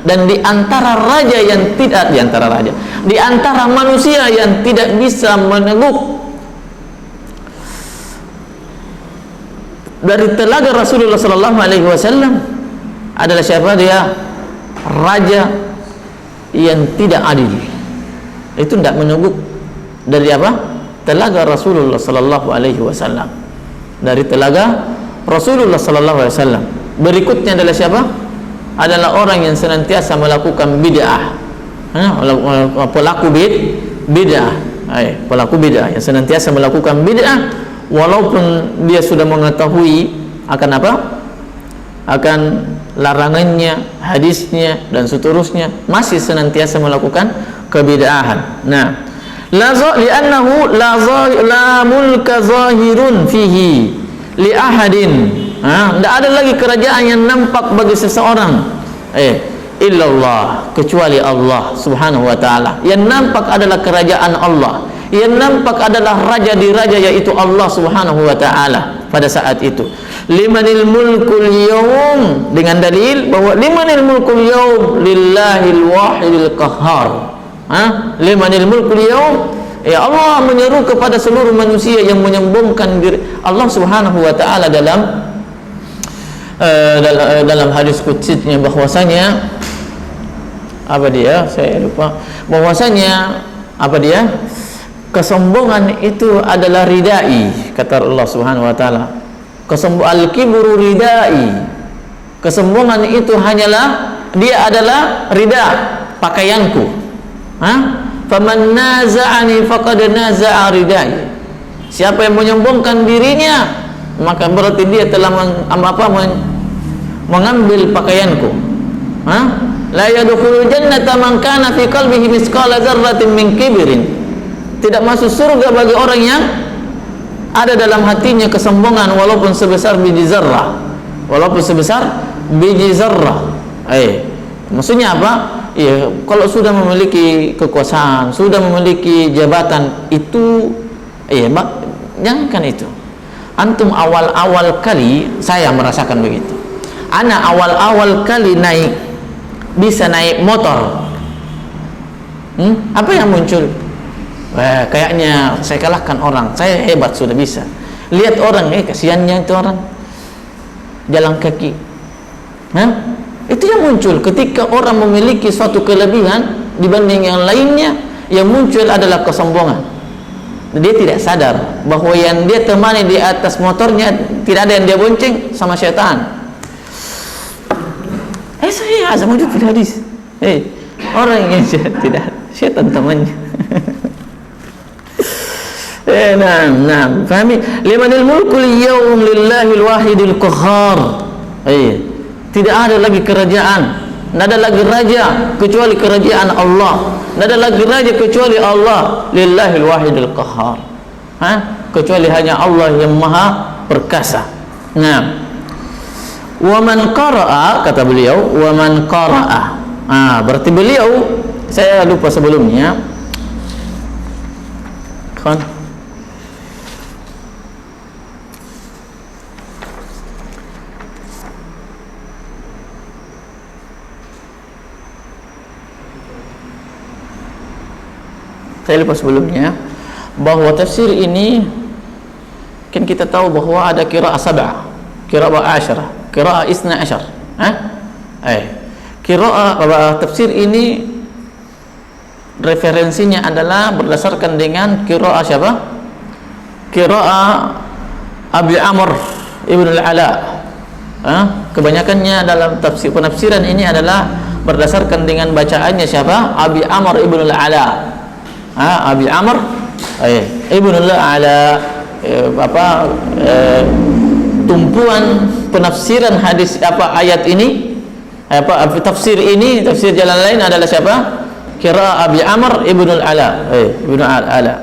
Dan di antara raja yang tidak, di antara manusia yang tidak bisa meneguk dari telaga Rasulullah sallallahu alaihi wasallam adalah siapa? Dia raja yang tidak adil. Itu tidak meneguk dari apa? Telaga Rasulullah sallallahu alaihi wasallam. Dari telaga Rasulullah sallallahu alaihi wasallam. Berikutnya adalah siapa? Adalah orang yang senantiasa melakukan bid'ah. Pelaku bid'ah. Pelaku bid'ah yang senantiasa melakukan bid'ah walaupun dia sudah mengetahui akan apa? Akan larangannya, hadisnya dan seterusnya, masih senantiasa melakukan kebid'ahan. Nah, li'annahu la mulka zahirun fihi li ahadin. Tidak ada lagi kerajaan yang nampak bagi seseorang illallah, kecuali Allah subhanahu wa ta'ala. Yang nampak adalah kerajaan Allah, yang nampak adalah raja di raja, yaitu Allah subhanahu wa ta'ala pada saat itu. Limanil mulkul yawm, dengan dalil bahwa limanil mulkul yawm lillahil wahidil qahhar. Limanil mulkul yawm, ya Allah menyeru kepada seluruh manusia yang menyombongkan diri Allah subhanahu wa ta'ala dalam hadis qudsisnya, bahwasanya apa dia? Saya lupa. Bahwasanya apa dia? Kesombongan itu adalah ridai, kata Allah Subhanahu wa taala. Al-kibru ridai. Kesombongan itu hanyalah, dia adalah rida, pakaianku. Faman naza'ani faqad naza'a ridai. Siapa yang menyombongkan dirinya, maka berarti dia telah mengambil pakaianku. La yadkhulul jannata man kana fi qalbihi misqala dzarratin min kibrin. Tidak masuk surga bagi orang yang ada dalam hatinya kesombongan walaupun sebesar biji zarrah. Walaupun sebesar biji zarrah. Maksudnya apa? Ya, kalau sudah memiliki kekuasaan, sudah memiliki jabatan, itu jangankan itu. Antum awal-awal kali, saya merasakan begitu. Ana awal-awal kali bisa naik motor. Apa yang muncul? Kayaknya saya kalahkan orang, saya hebat, sudah bisa. Lihat orang, kasihannya itu orang jalan kaki. Itu yang muncul ketika orang memiliki suatu kelebihan dibanding yang lainnya. Yang muncul adalah kesombongan. Dia tidak sadar bahwa yang dia temani di atas motornya tidak ada yang dia bonceng sama syaitan. Saya azam itu tidak hadis. Orang yang tidak, syaitan temannya. Nah, fahami? Limanil mulkul yawm lillahil wahidil qahhar. Tidak ada lagi kerajaan, tidak ada lagi raja kecuali kerajaan Allah. Tidak ada lagi raja kecuali Allah. Lillahil wahidil qahhar. Kecuali hanya Allah yang maha perkasa. Nah, waman qara'a, kata beliau, waman qara'a. Berarti beliau, saya lupa sebelumnya. Saya lupa sebelumnya bahwa tafsir ini kan kita tahu bahwa ada qiraah sab'ah, qiraah asyarah, qiraah isna asyar. Qiraah tafsir ini referensinya adalah berdasarkan dengan qiraah siapa? Qiraah Abi Amr Ibn al-Ala. Kebanyakannya dalam penafsiran ini adalah berdasarkan dengan bacaannya siapa? Abi Amr Ibn al-Ala. Abi Amr Ibn al-Ala, tumpuan penafsiran hadis ayat ini, tafsir ini, tafsir jalan lain adalah siapa? Qiraah Abi Amr Ibn al-Ala, Ibn al-Ala.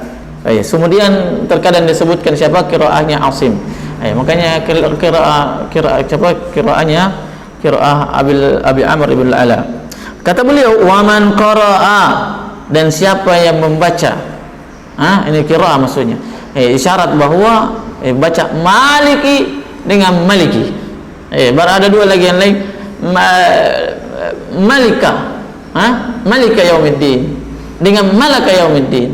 Kemudian terkadang disebutkan siapa? Qiraahnya Asim. Makanya qiraahnya qiraah Abi Amr Ibn al-Ala. Kata beliau, waman qara'a, dan siapa yang membaca, ini qiraah maksudnya, isyarat bahwa baca maliki dengan maliki. Baru ada dua lagi yang lain, malika, malika yaumiddin dengan malaka yaumiddin.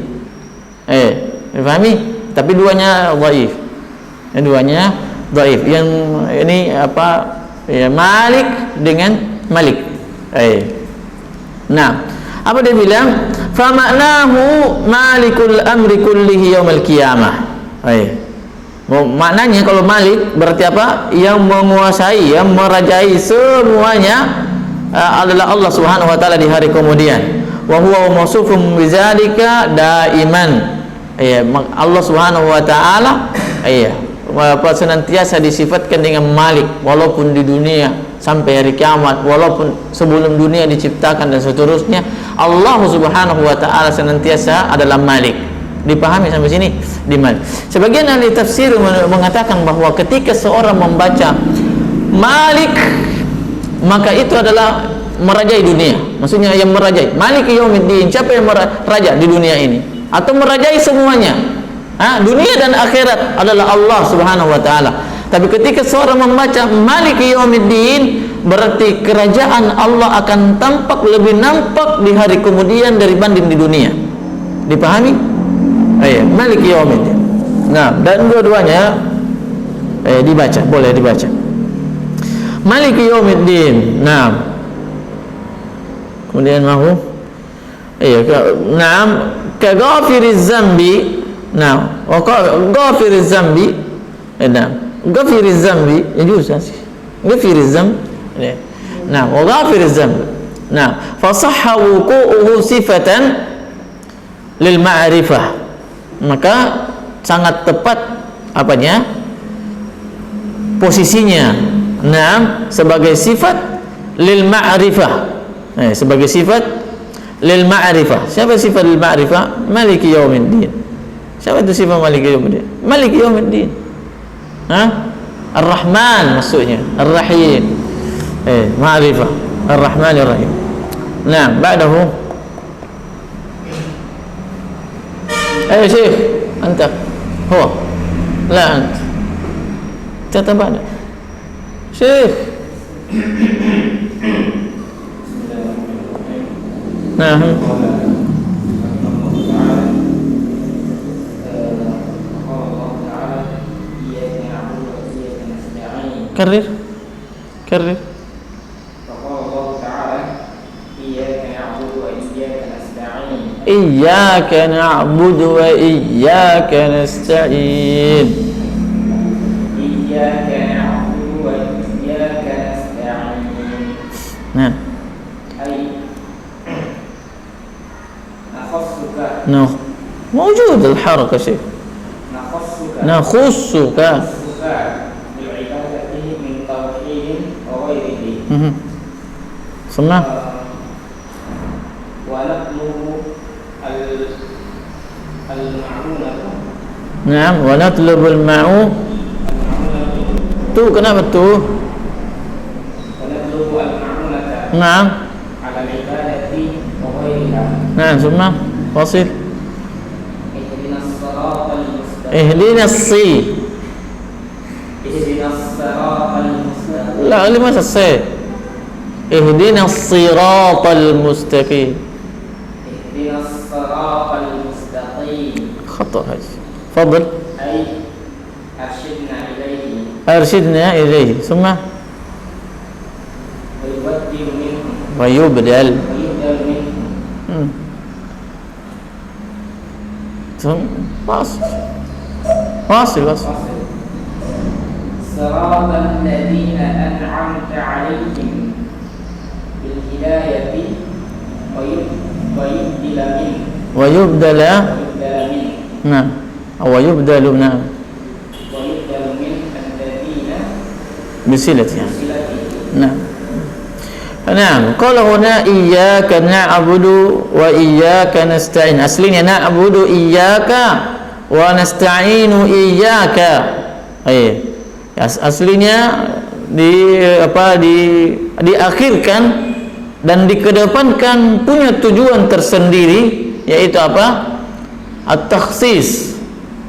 Dipahami? Tapi duanya dhaif. Duanya dhaif. Yang ini apa? Ya, malik dengan malik. Nah, apa dia bilang? Fa ma'nahu malikul amri kullihi yaumal qiyamah. Maknanya kalau malik berarti apa? Yang menguasai, yang merajai semuanya adalah Allah Subhanahu wa taala di hari kemudian. Wa huwa mausufun bidzalika daiman. Allah Subhanahu wa taala senantiasa disifatkan dengan malik walaupun di dunia sampai hari kiamat, walaupun sebelum dunia diciptakan dan seterusnya, Allah Subhanahu wa taala senantiasa adalah malik. Dipahami sampai sini? Di malik. Sebagian ahli tafsir mengatakan bahwa ketika seorang membaca malik, maka itu adalah merajai dunia. Maksudnya yang merajai. Malik yaumiddin, siapa yang meraja di dunia ini? Atau merajai semuanya. Dunia dan akhirat adalah Allah Subhanahu wa taala. Tapi ketika seorang membaca Malik yaumiddin, berarti kerajaan Allah akan tampak lebih nampak di hari kemudian dibanding di dunia. Dipahami? Malik yaumiddin. Nah, dan dua-duanya dibaca, boleh dibaca. Malik yaumiddin. Nah. Kemudian mahu ka ghafiriz zambi. Nah, wa ghafiriz zambi. Ghafiriz zambi يجوز ghafiriz zambi. Nah, wa ghafiriz zambi. Nah, fa sahha wuqu'uhu sifatan lil ma'rifah. Maka sangat tepat apanya? Posisinya. Nah, sebagai sifat lil ma'rifah. Sebagai sifat lil ma'rifah. Siapa sifat lil ma'rifah? Maliki yaumiddin. Siapa itu sifat maliki yaumiddin? Maliki yaumiddin. Ar-Rahman maksudnya, Ar-Rahim. Ma'rifah, Ar-Rahman Ar-Rahim. Nah, ba'dahu شيخ أنت هو لا أنت تتبعنا شيخ. نعم. كرر كرر. إياك نعبد وإياك نستعين. إياك نعبد وإياك نستعين. نعم. أي نخصك. نعم. موجود الحركة شيء. نخصك. بالعبادة من توحيد وغيره. ثم ونطلب المعونة. نعم ونطلب المعونة. kenapa tuh? ونطلب المعونة. نعم على العبادة وغيرها. نعم ثم فصل. اهدنا الصراط المستقيم. اهدنا الصراط المستقيم. لا لماذا الصي؟ اهدنا الصراط المستقيم. اهدنا الصراط المستقيم. خطأ هذا. تفضل. أي أرشدنا إليه. أرشدنا إليه. ثم ويبدل منه. ثم واصل. صراط الذين أنعمت عليهم بالهداية ويبدل منه. نعم أو يبدل. نعم ويبدل من الذين بصلتها. نعم. نعم قال هنا إياك نعبد وإياك نستعين. أصلnya نعبد إياك ونستعين إياك. Aslinya diakhirkan dan dikedepankan punya tujuan tersendiri, yaitu apa? At-takhsis.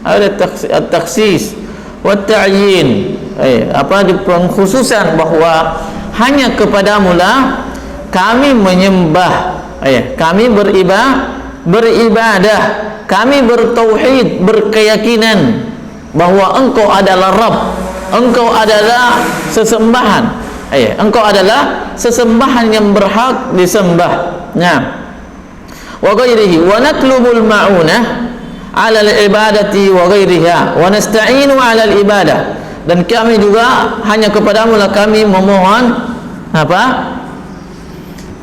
Ada at-takhsis wa ta'yin. Di pengkhususan bahwa hanya kepadamu lah kami menyembah, kami beribadah, kami bertauhid, berkeyakinan bahwa engkau adalah Rabb, engkau adalah sesembahan, engkau adalah sesembahan yang berhak disembah. Nah, wa ghairihi wa natlubul ma'unah 'ala al-ibadati wa ghairiha wa nasta'inu 'ala al-ibadah. Dan kami juga hanya kepadamu lah kami memohon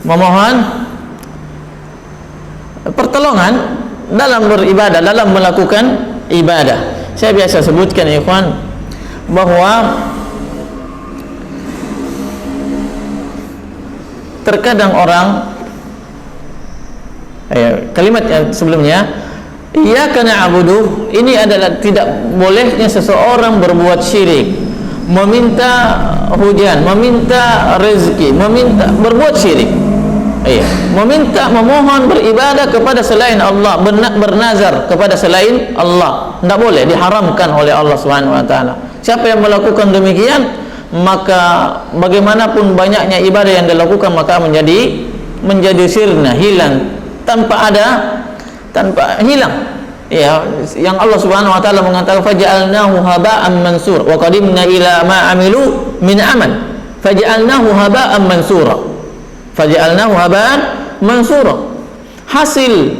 memohon pertolongan dalam beribadah, dalam melakukan ibadah. Saya biasa sebutkan ya ikhwan bahwa terkadang orang kalimat yang sebelumnya iyyaka na'budu, ini adalah tidak bolehnya seseorang berbuat syirik, meminta hujan, meminta rezeki, berbuat syirik, memohon beribadah kepada selain Allah, bernazar kepada selain Allah, tidak boleh, diharamkan oleh Allah Subhanahu wa taala. Siapa yang melakukan demikian, maka bagaimanapun banyaknya ibadah yang dilakukan maka menjadi sirna, hilang, tanpa hilang. Yang Allah Subhanahu wa taala mengatakan faj'alnahu haba'an mansur wa qadimna ila ma 'amilu min amal faj'alnahu haba'an mansura, faj'alnahu haba'an mansura. Hasil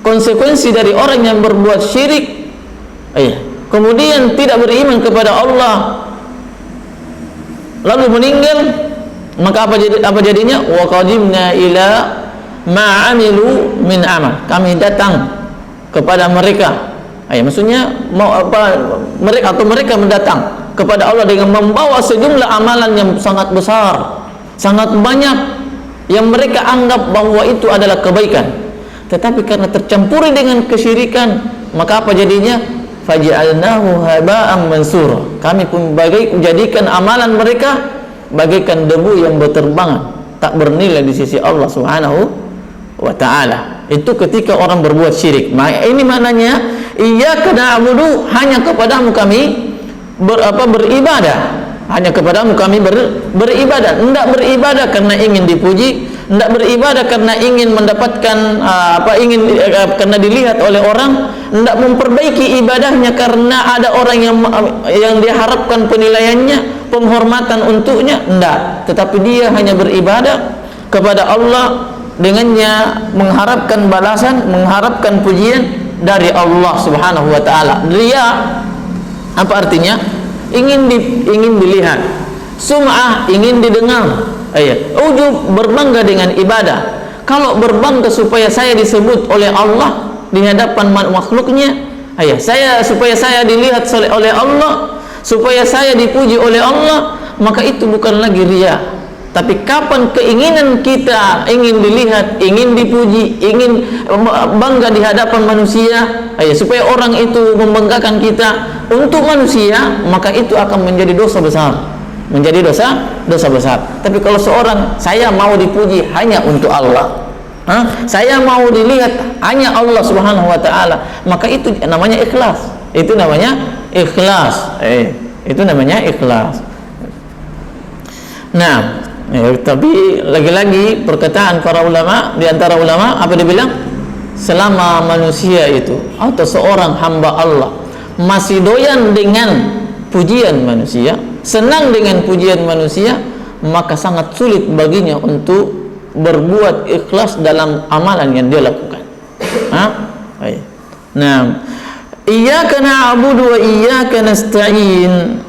konsekuensi dari orang yang berbuat syirik kemudian tidak beriman kepada Allah lalu meninggal, maka apa jadinya? Wa qadimna ila ma'amilu min amal, kami datang kepada mereka, maksudnya mereka mendatang kepada Allah dengan membawa sejumlah amalan yang sangat besar, sangat banyak, yang mereka anggap bahwa itu adalah kebaikan, tetapi karena tercampuri dengan kesyirikan, maka apa jadinya? Faj'alnahu haba'an mansura, kami pun jadikan amalan mereka bagaikan debu yang berterbangan, tak bernilai di sisi Allah Subhanahu wa ta'ala. Itu ketika orang berbuat syirik. Ini maknanya iyyaka na'budu, hanya kepadamu kami beribadah, hanya kepadamu kami beribadah. Tidak beribadah karena ingin dipuji, tidak beribadah karena ingin mendapatkan karena dilihat oleh orang, tidak memperbaiki ibadahnya karena ada orang yang diharapkan penilaiannya, penghormatan untuknya, tidak. Tetapi dia hanya beribadah kepada Allah dengannya mengharapkan balasan, mengharapkan pujian dari Allah Subhanahu wa taala. Riya apa artinya? Ingin dilihat, sum'ah ingin didengar, ujub berbangga dengan ibadah. Kalau berbangga supaya saya disebut oleh Allah di hadapan makhluknya, supaya saya dilihat oleh Allah, supaya saya dipuji oleh Allah, maka itu bukan lagi riya. Tapi kapan keinginan kita ingin dilihat, ingin dipuji, ingin bangga di hadapan manusia, supaya orang itu membanggakan kita untuk manusia, maka itu akan menjadi dosa besar, menjadi dosa besar. Tapi kalau seorang, saya mau dipuji hanya untuk Allah, saya mau dilihat hanya Allah Subhanahu wa taala, maka itu namanya ikhlas. Itu namanya ikhlas. Itu namanya ikhlas. Nah, tapi lagi-lagi perkataan para ulama, di antara ulama apa dia bilang? Selama manusia itu atau seorang hamba Allah masih doyan dengan pujian manusia, senang dengan pujian manusia, maka sangat sulit baginya untuk berbuat ikhlas dalam amalan yang dia lakukan. Nah, iyyaka na'budu wa iyyaka nasta'in.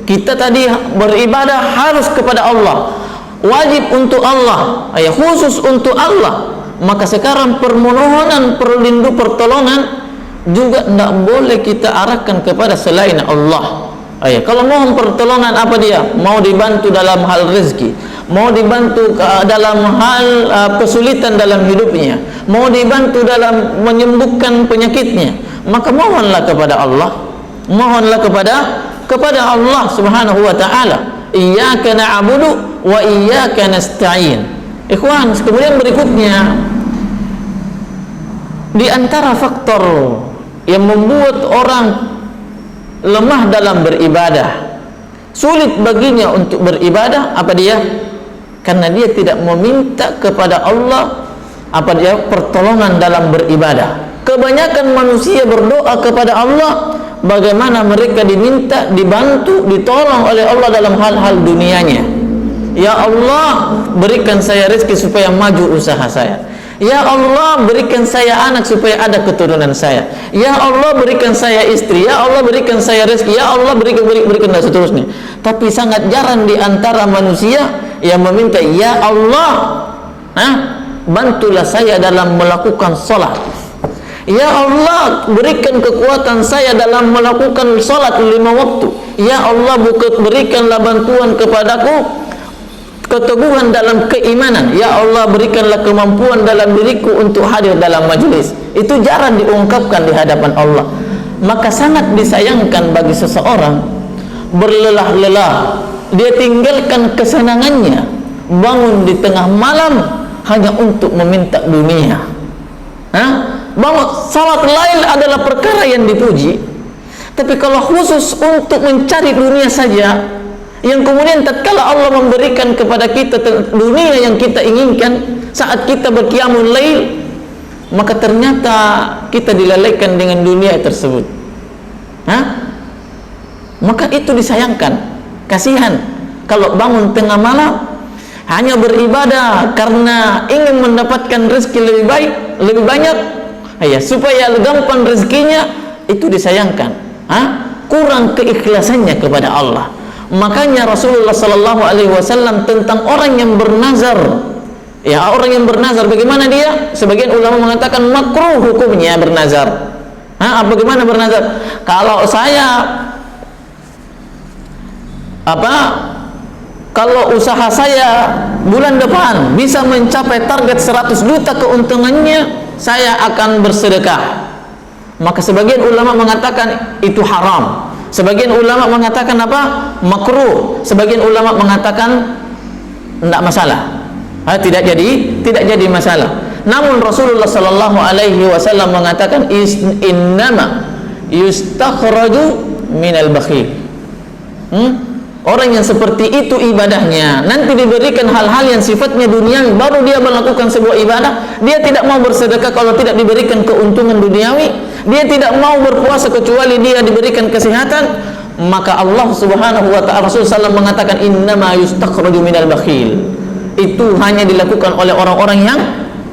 Kita tadi beribadah harus kepada Allah, wajib untuk Allah, khusus untuk Allah. Maka sekarang permohonan pertolongan juga tidak boleh kita arahkan kepada selain Allah. Kalau mohon pertolongan apa dia? Mau dibantu dalam hal rezeki, mau dibantu dalam hal kesulitan dalam hidupnya, mau dibantu dalam menyembuhkan penyakitnya, maka mohonlah kepada Allah, mohonlah kepada Allah Subhanahu wa taala. Iyyaka na'budu wa iyyaka nasta'in. Ikhwan, kemudian berikutnya, di antara faktor yang membuat orang lemah dalam beribadah, sulit baginya untuk beribadah, apa dia? Karena dia tidak meminta kepada Allah pertolongan dalam beribadah. Kebanyakan manusia berdoa kepada Allah bagaimana mereka diminta, dibantu, ditolong oleh Allah dalam hal-hal dunianya. Ya Allah, berikan saya rezeki supaya maju usaha saya. Ya Allah, berikan saya anak supaya ada keturunan saya. Ya Allah, berikan saya istri. Ya Allah, berikan saya rezeki. Ya Allah, berikan dan seterusnya. Tapi sangat jarang di antara manusia yang meminta, ya Allah, bantulah saya dalam melakukan salat. Ya Allah, berikan kekuatan saya dalam melakukan salat 5 waktu. Ya Allah, berikanlah bantuan kepadaku, keteguhan dalam keimanan. Ya Allah, berikanlah kemampuan dalam diriku untuk hadir dalam majelis. Itu jarang diungkapkan di hadapan Allah. Maka sangat disayangkan bagi seseorang berlelah-lelah, dia tinggalkan kesenangannya, bangun di tengah malam hanya untuk meminta dunia. Bangun salat lain adalah perkara yang dipuji, tapi kalau khusus untuk mencari dunia saja, yang kemudian tatkala Allah memberikan kepada kita dunia yang kita inginkan saat kita berqiyamul lail, maka ternyata kita dilalaikan dengan dunia tersebut. Maka itu disayangkan, kasihan kalau bangun tengah malam hanya beribadah karena ingin mendapatkan rezeki lebih baik, lebih banyak, supaya gampang rezekinya, itu disayangkan. Kurang keikhlasannya kepada Allah. Makanya Rasulullah sallallahu alaihi wasallam tentang orang yang bernazar, orang yang bernazar, bagaimana dia? Sebagian ulama mengatakan makruh hukumnya bernazar. Bagaimana bernazar? Kalau saya kalau usaha saya bulan depan bisa mencapai target 100 juta keuntungannya, saya akan bersedekah. Maka sebagian ulama mengatakan itu haram, sebagian ulama mengatakan makruh, sebagian ulama mengatakan tidak masalah, tidak jadi masalah. Namun Rasulullah sallallahu alaihi wasallam mengatakan innama yustakhraju minal bakhil. Orang yang seperti itu ibadahnya nanti diberikan hal-hal yang sifatnya duniawi, baru dia melakukan sebuah ibadah. Dia tidak mau bersedekah kalau tidak diberikan keuntungan duniawi. Dia tidak mau berpuasa kecuali dia diberikan kesehatan. Maka Allah subhanahu wa ta'ala, Rasulullah SAW mengatakan innama yustakhraju minal bakhil. Itu hanya dilakukan oleh orang-orang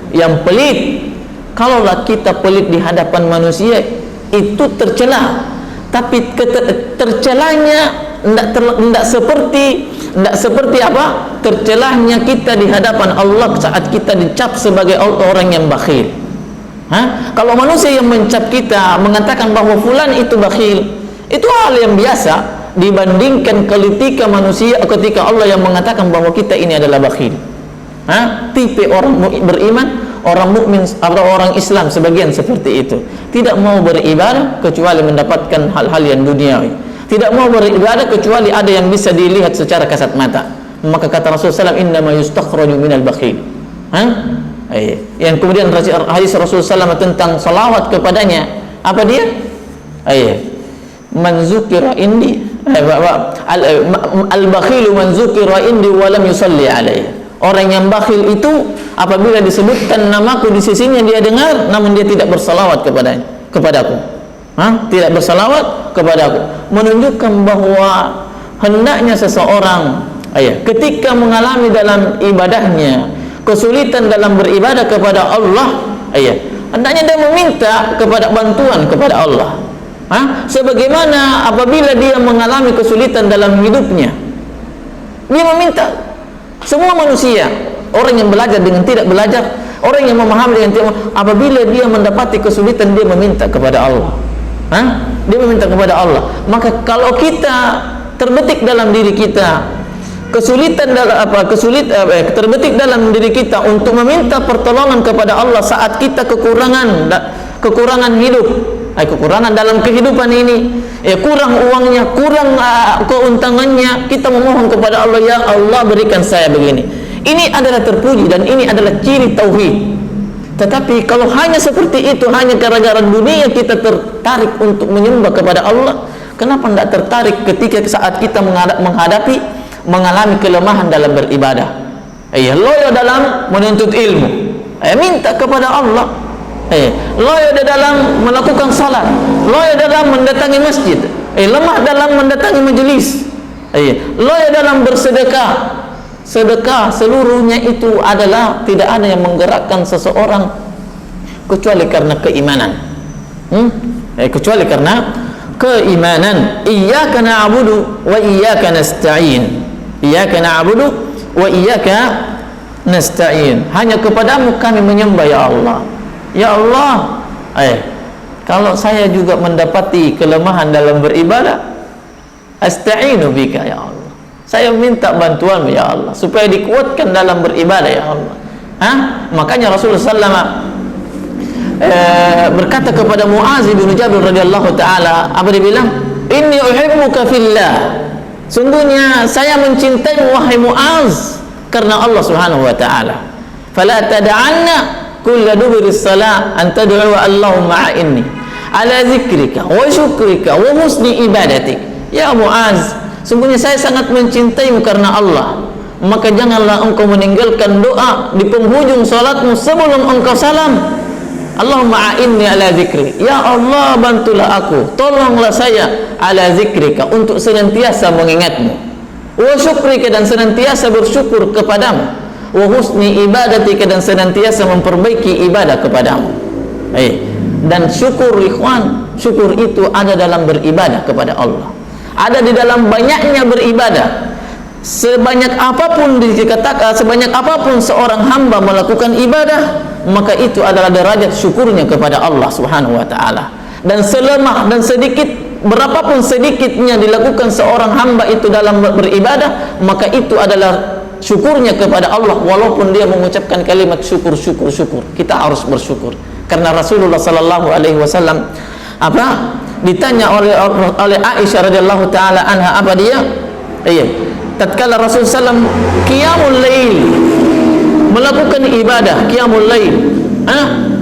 yang pelit. Kalaulah kita pelit di hadapan manusia, itu tercela. Tapi tercelanya tidak seperti tercelahnya kita di hadapan Allah saat kita dicap sebagai orang yang bakhil. Kalau manusia yang mencap kita, mengatakan bahwa fulan itu bakhil, itu hal yang biasa dibandingkan ketika manusia, ketika Allah yang mengatakan bahwa kita ini adalah bakhil. Tipe orang beriman, orang mukmin atau orang Islam sebagian seperti itu, tidak mau beribadah kecuali mendapatkan hal-hal yang duniawi, tidak mau beribadah kecuali ada yang bisa dilihat secara kasat mata. Maka kata Rasulullah SAW, innama yustakhraju minal bakhil. Yang kemudian hadis Rasulullah SAW tentang salawat kepadanya, apa dia? Man zukira indi al-bakhilu man zukira indi wa lam yusalli alaihi. Orang yang bakhil itu apabila disebutkan namaku di sisinya dia dengar, namun dia tidak bersalawat kepadaku. Tidak bersalawat kepadaku. Menunjukkan bahwa hendaknya seseorang ketika mengalami dalam ibadahnya kesulitan dalam beribadah kepada Allah, hendaknya dia meminta kepada bantuan kepada Allah. Sebagaimana apabila dia mengalami kesulitan dalam hidupnya, dia meminta. Semua manusia, orang yang belajar dengan tidak belajar, orang yang memahami dengan tidak, apabila dia mendapati kesulitan, dia meminta kepada Allah. Dia meminta kepada Allah. Maka kalau kita terbetik dalam diri kita kesulitan dalam terbetik dalam diri kita untuk meminta pertolongan kepada Allah saat kita kekurangan hidup, kekurangan dalam kehidupan ini, kurang uangnya, kurang keuntungannya, kita memohon kepada Allah, ya Allah berikan saya begini. Ini adalah terpuji dan ini adalah ciri tauhid. Tetapi kalau hanya seperti itu, hanya gara-gara dunia kita tertarik untuk menyembah kepada Allah, Kenapa tidak tertarik ketika saat kita mengalami kelemahan dalam beribadah? Loyo dalam menuntut ilmu, minta kepada Allah. Loyo dalam melakukan salat, loyo dalam mendatangi masjid, lemah dalam mendatangi majelis, loyo dalam bersedekah. Sedekah seluruhnya itu adalah tidak ada yang menggerakkan seseorang kecuali karena keimanan. Kecuali karena keimanan. Iyyaka na'budu wa iyyaka nasta'in. Iyyaka na'budu wa iyyaka nasta'in. Hanya kepadamu kami menyembah ya Allah. Ya Allah, kalau saya juga mendapati kelemahan dalam beribadah, asta'inu bika ya Allah. Saya minta bantuanmu ya Allah supaya dikuatkan dalam beribadah ya Allah. Makanya Rasulullah SAW berkata kepada Muaz bin Jabal radhiyallahu taala, apa dia bilang? Inni uhibbuka fillah. Sungguhnya saya mencintaimu wahai Muaz karena Allah Subhanahu wa taala. Fala tad'anna kulla dubris salat an tad'u Allahumma inni ala zikrika wa syukrika wa husni ibadatik. Ya Muaz, sungguhnya saya sangat mencintaimu karena Allah, maka janganlah engkau meninggalkan doa di penghujung salatmu sebelum engkau salam. Allahumma a'inni ala zikri. Ya Allah, bantulah aku, tolonglah saya ala zikrika, untuk senantiasa mengingatmu, wa syukrika, dan senantiasa bersyukur kepadamu, wa husni ibadatika, dan senantiasa memperbaiki ibadah kepadamu. Dan syukur, ikhwan, syukur itu ada dalam beribadah kepada Allah, ada di dalam banyaknya beribadah. Sebanyak apapun dikatakan, sebanyak apapun seorang hamba melakukan ibadah, maka itu adalah derajat syukurnya kepada Allah Subhanahu wa taala. Dan selemah dan sedikit, berapapun sedikitnya dilakukan seorang hamba itu dalam beribadah, maka itu adalah syukurnya kepada Allah, walaupun dia mengucapkan kalimat syukur, syukur, syukur. Kita harus bersyukur. Karena Rasulullah sallallahu alaihi wasallam ditanya oleh Aisyah radhiyallahu taala anha, apa dia? Tatkala Rasulullah SAW qiyamul lail, melakukan ibadah qiyamul lail,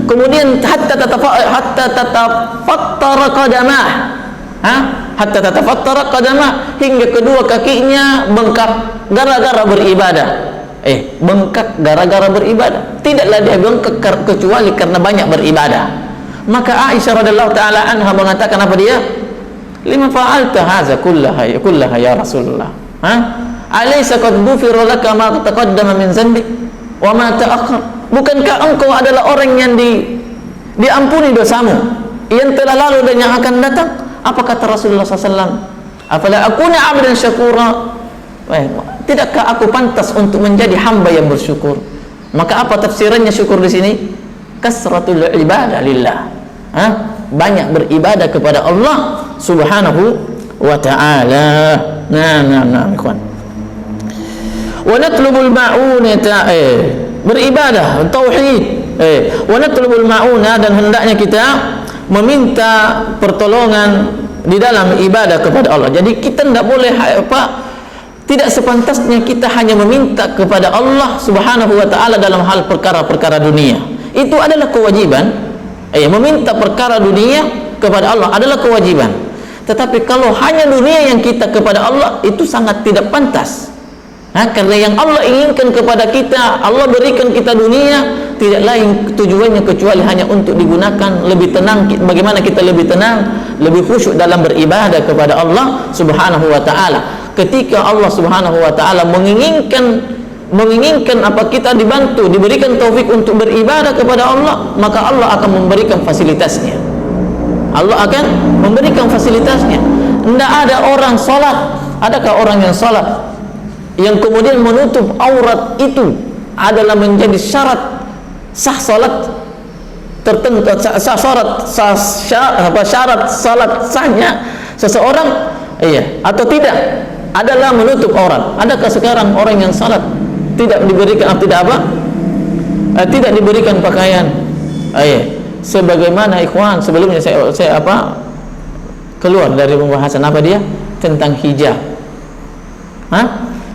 kemudian hatta tatafattara qadamah, hatta tatafattara qadamah, hingga kedua kakinya bengkak gara-gara beribadah. Bengkak gara-gara beribadah. Tidaklah dia bengkak kecuali karena banyak beribadah. Maka Aisyah radhiyallahu taala anha mengatakan, apa dia? Lima fa'alta hadza kullaha ya Rasulullah. Alaysa qad ghufira laka ma taqaddama min dhanbik wa ma ta'akhkhar? Bukankah engkau adalah orang yang diampuni dosamu yang telah lalu dan yang akan datang? Apa kata Rasulullah SAW? Afala akuna 'abdan syakura? Tidakkah aku pantas untuk menjadi hamba yang bersyukur? Maka apa tafsirannya syukur di sini? Kasratul ibadah lillah. Banyak beribadah kepada Allah Subhanahu wa ta'ala. Nah, ikhwan. Wa natlubul ma'unata, beribadah, tauhid. Wa natlubul ma'una, dan hendaknya kita meminta pertolongan di dalam ibadah kepada Allah. Jadi kita tidak boleh tidak sepantasnya kita hanya meminta kepada Allah Subhanahu wa ta'ala dalam hal perkara-perkara dunia. Itu adalah kewajiban. Meminta perkara dunia kepada Allah adalah kewajiban. Tetapi kalau hanya dunia yang kita kepada Allah, itu sangat tidak pantas. Karena yang Allah inginkan kepada kita, Allah berikan kita dunia, tidak lain tujuannya kecuali hanya untuk digunakan lebih tenang. Bagaimana kita lebih tenang, lebih khusyuk dalam beribadah kepada Allah Subhanahu wa ta'ala. Ketika Allah Subhanahu wa ta'ala menginginkan apa kita dibantu, diberikan taufik untuk beribadah kepada Allah, maka Allah akan memberikan fasilitasnya. Allah akan memberikan fasilitasnya. Tidak ada orang salat, adakah orang yang salat yang kemudian menutup aurat itu adalah menjadi syarat sah salat tertentu, syarat salat sahnya seseorang, atau tidak, adalah menutup aurat. Adakah sekarang orang yang salat tidak diberikan tidak diberikan pakaian? Sebagaimana ikhwan sebelumnya saya keluar dari pembahasan apa dia tentang hijab.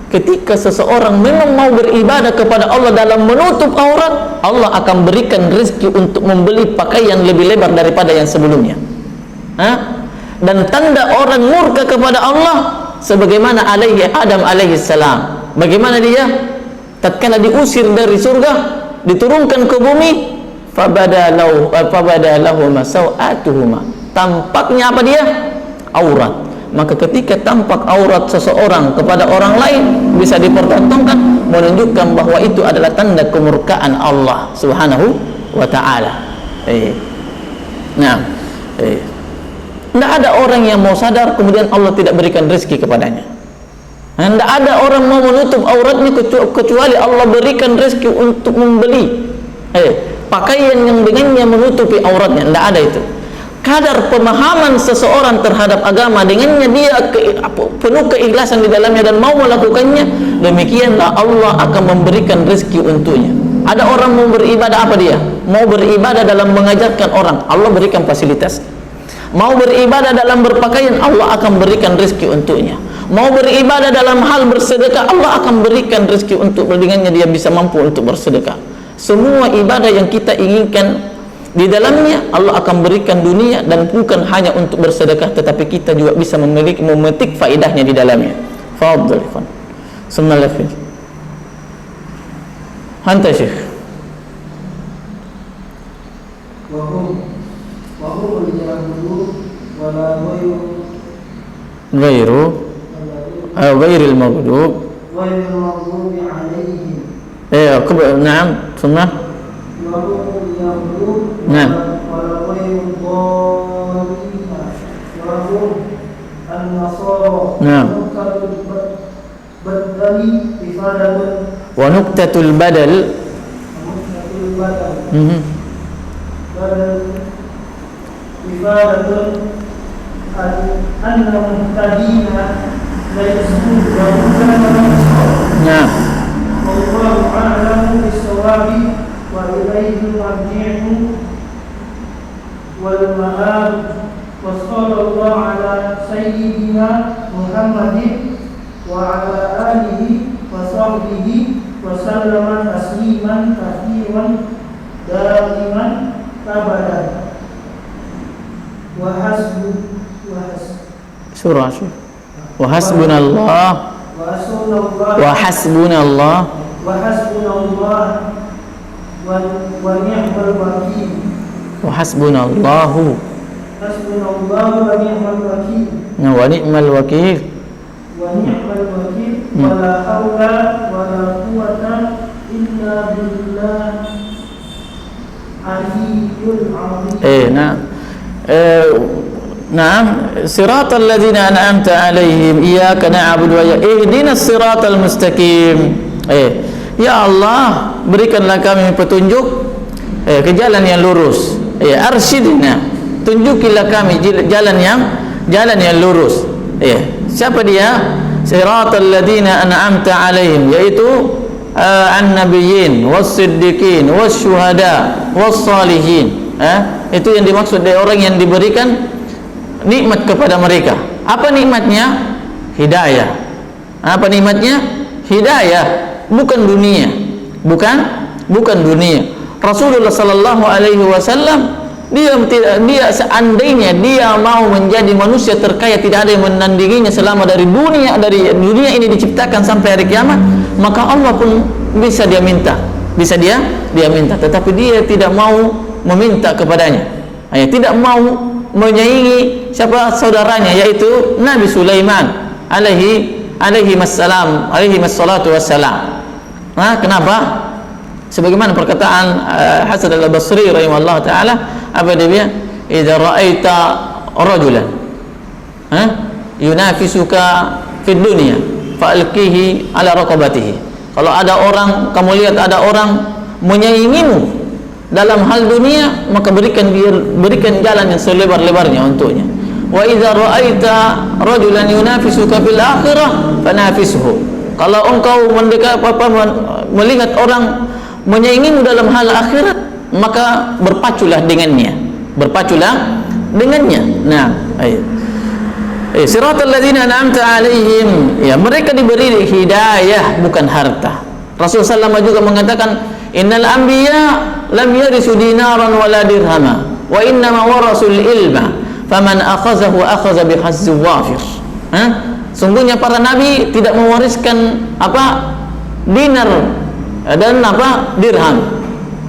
Ketika seseorang memang mau beribadah kepada Allah dalam menutup aurat, Allah akan berikan rezeki untuk membeli pakaian lebih lebar daripada yang sebelumnya. dan tanda orang murka kepada Allah sebagaimana Adam alaihi salam. Bagaimana dia tatkala diusir dari surga, diturunkan ke bumi, fabadalahuma sawatuhuma, tampaknya apa dia? Aurat. Maka ketika tampak aurat seseorang kepada orang lain bisa dipertontonkan, menunjukkan bahwa itu adalah tanda kemurkaan Allah Subhanahu wa ta'ala. Nah, tidak ada orang yang mau sadar kemudian Allah tidak berikan rezeki kepadanya. Tidak ada orang mau menutup auratnya kecuali Allah berikan rezeki untuk membeli pakaian yang dengannya menutupi auratnya. Tidak ada itu. Kadar pemahaman seseorang terhadap agama, dengannya dia penuh keikhlasan di dalamnya dan mau melakukannya, demikianlah Allah akan memberikan rezeki untuknya. Ada orang mau beribadah, apa dia? Mau beribadah dalam mengajarkan orang, Allah berikan fasilitas. Mau beribadah dalam berpakaian, Allah akan berikan rezeki untuknya. Mau beribadah dalam hal bersedekah, Allah akan berikan rezeki untuk dengannya dia bisa mampu untuk bersedekah. Semua ibadah yang kita inginkan di dalamnya Allah akan berikan dunia, dan bukan hanya untuk bersedekah tetapi kita juga bisa memetik faedahnya di dalamnya. Fadhil ikhwan. Bismillahirrahmanirrahim. Hanta Syekh. Wahum al-jahlu wala ghairil maghdub alaihim. Naam, sunnah. Nah, wa nuqtatul badal wa ilaihi marji'u wal ma'ab. Wa sallallahu ala sayyidina Muhammadin wa ala alihi wa sahbihi wa sallama tasliman kathiran daiman abadan. Wa hasbunallah wa ni'mal wakil. Wa hasbunallahu wa ni'mal wakil. wa ni'mal wakil. Wa la haula wa la quwwata illa billah aliyyul azim. Naam, siratal ladzina an'amta 'alaihim iyyaka na'budu wa ihdinas siratal mustaqim. Ya Allah, berikanlah kami petunjuk ke jalan yang lurus. Arsyidna, tunjukilah kami jalan yang lurus. Siapa dia? Siratal ladzina an'amta 'alaihim, yaitu an-nabiyyin was-siddiqin was-syuhada was-salihin. Itu yang dimaksud dari orang yang diberikan nikmat kepada mereka. Apa nikmatnya? Hidayah. Apa nikmatnya? Hidayah. Bukan dunia, bukan dunia. Rasulullah sallallahu alaihi wasallam dia seandainya dia mau menjadi manusia terkaya, tidak ada yang menandinginya selama dari dunia ini diciptakan sampai hari kiamat, maka Allah pun bisa dia minta, tetapi dia tidak mau meminta kepadanya. Tidak mau menyaingi siapa saudaranya, yaitu Nabi Sulaiman alaihi wassalatu wassalam. Kenapa? Sebagaimana perkataan Hasan al-Basri rahimahullah ta'ala, apa dia? Idza ra'aita rajulan yunafisuka fid dunya fa'alqihi ala raqabatihi. Kalau ada orang, kamu lihat ada orang menyaingimu dalam hal dunia, maka berikan jalan yang selebar-lebarnya untuknya. Wa idza ra'aita rajulan yunafisuka fil akhirah fanafishu. Kalau engkau melihat orang menyaingimu dalam hal akhirat, maka berpaculah dengannya. Nah, siratal ladzina an'amta 'alaihim, mereka diberi hidayah bukan harta. Rasulullah SAW juga mengatakan, innal anbiya lam yarisu dinaran wala dirhama wa innama warasul ilma faman akhazahu akhadha bihazzi wafir. Sungguhnya para nabi tidak mewariskan dinar dan dirham,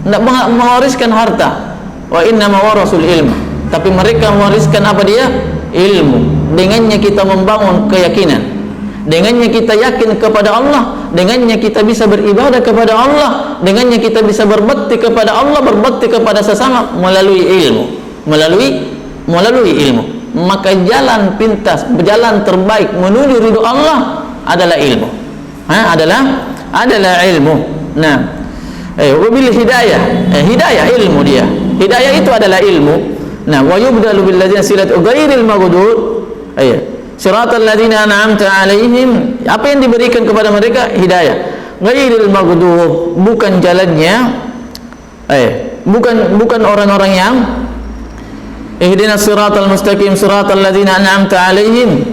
tidak mewariskan harta. Wa inna mawarasul ilm, tapi mereka mewariskan dia? Ilmu. Dengannya kita membangun keyakinan, dengannya kita yakin kepada Allah, dengannya kita bisa beribadah kepada Allah, dengannya kita bisa berbakti kepada Allah, berbakti kepada sesama melalui ilmu, melalui ilmu. Maka jalan pintas, jalan terbaik menuju ridho Allah adalah ilmu. Adalah ilmu. Nah, wabil hidayah, hidayah ilmu dia. Hidayah itu adalah ilmu. Nah, wa yubdalu bil ladzina silat ghairil maghdud, siratal ladzina an'amta 'alaihim. Apa yang diberikan kepada mereka? Hidayah. Ghairil maghdud, bukan jalannya, bukan orang-orang yang ihdinas siratal mustaqim siratal ladzina an'amta 'alaihim,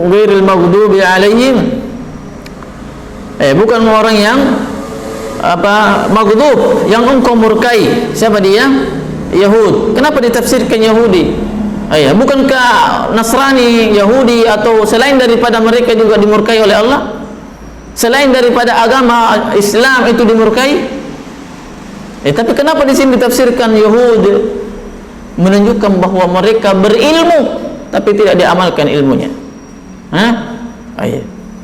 ghairil maghdubi 'alaihim, bukan orang yang maghdub, yang engkau murkai. Siapa dia? Yahud. Kenapa ditafsirkan Yahudi? Bukankah Nasrani, Yahudi atau selain daripada mereka juga dimurkai oleh Allah? Selain daripada agama Islam itu dimurkai? Tapi kenapa di sini ditafsirkan Yahud? Menunjukkan bahwa mereka berilmu tapi tidak diamalkan ilmunya.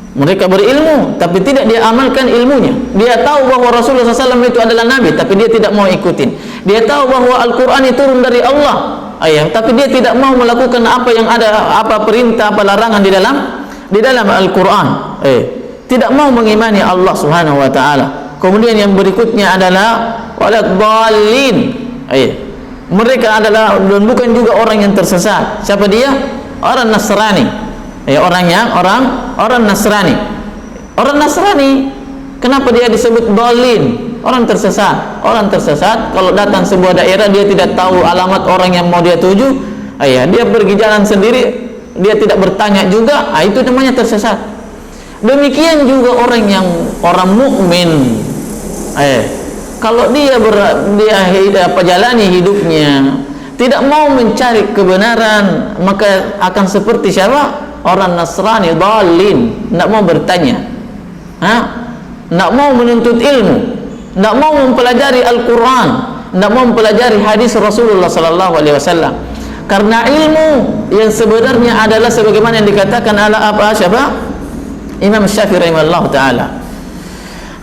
Mereka berilmu tapi tidak dia amalkan ilmunya. Dia tahu bahwa Rasulullah SAW itu adalah Nabi, tapi dia tidak mau ikutin. Dia tahu bahwa Al-Quran itu turun dari Allah, tapi dia tidak mau melakukan apa yang ada, perintah, larangan di dalam Al-Quran. Tidak mau mengimani Allah Subhanahu Wa Taala. Kemudian yang berikutnya adalah waladhdallin. Mereka adalah dan bukan juga orang yang tersesat. Siapa dia? Orang Nasrani. Orang Nasrani. Orang Nasrani, kenapa dia disebut dhalin? Orang tersesat. Orang tersesat kalau datang sebuah daerah dia tidak tahu alamat orang yang mau dia tuju, dia pergi jalan sendiri, dia tidak bertanya juga, itu namanya tersesat. Demikian juga orang mukmin. Kalau dia jalani hidupnya tidak mau mencari kebenaran, maka akan seperti siapa? Orang Nasrani dhalin, tidak mau bertanya, tidak mau menuntut ilmu, tidak mau mempelajari Al-Quran, tidak mau mempelajari hadis Rasulullah Sallallahu Alaihi Wasallam. Karena ilmu yang sebenarnya adalah sebagaimana yang dikatakan oleh siapa? Imam Syafi'i rahimahullah taala.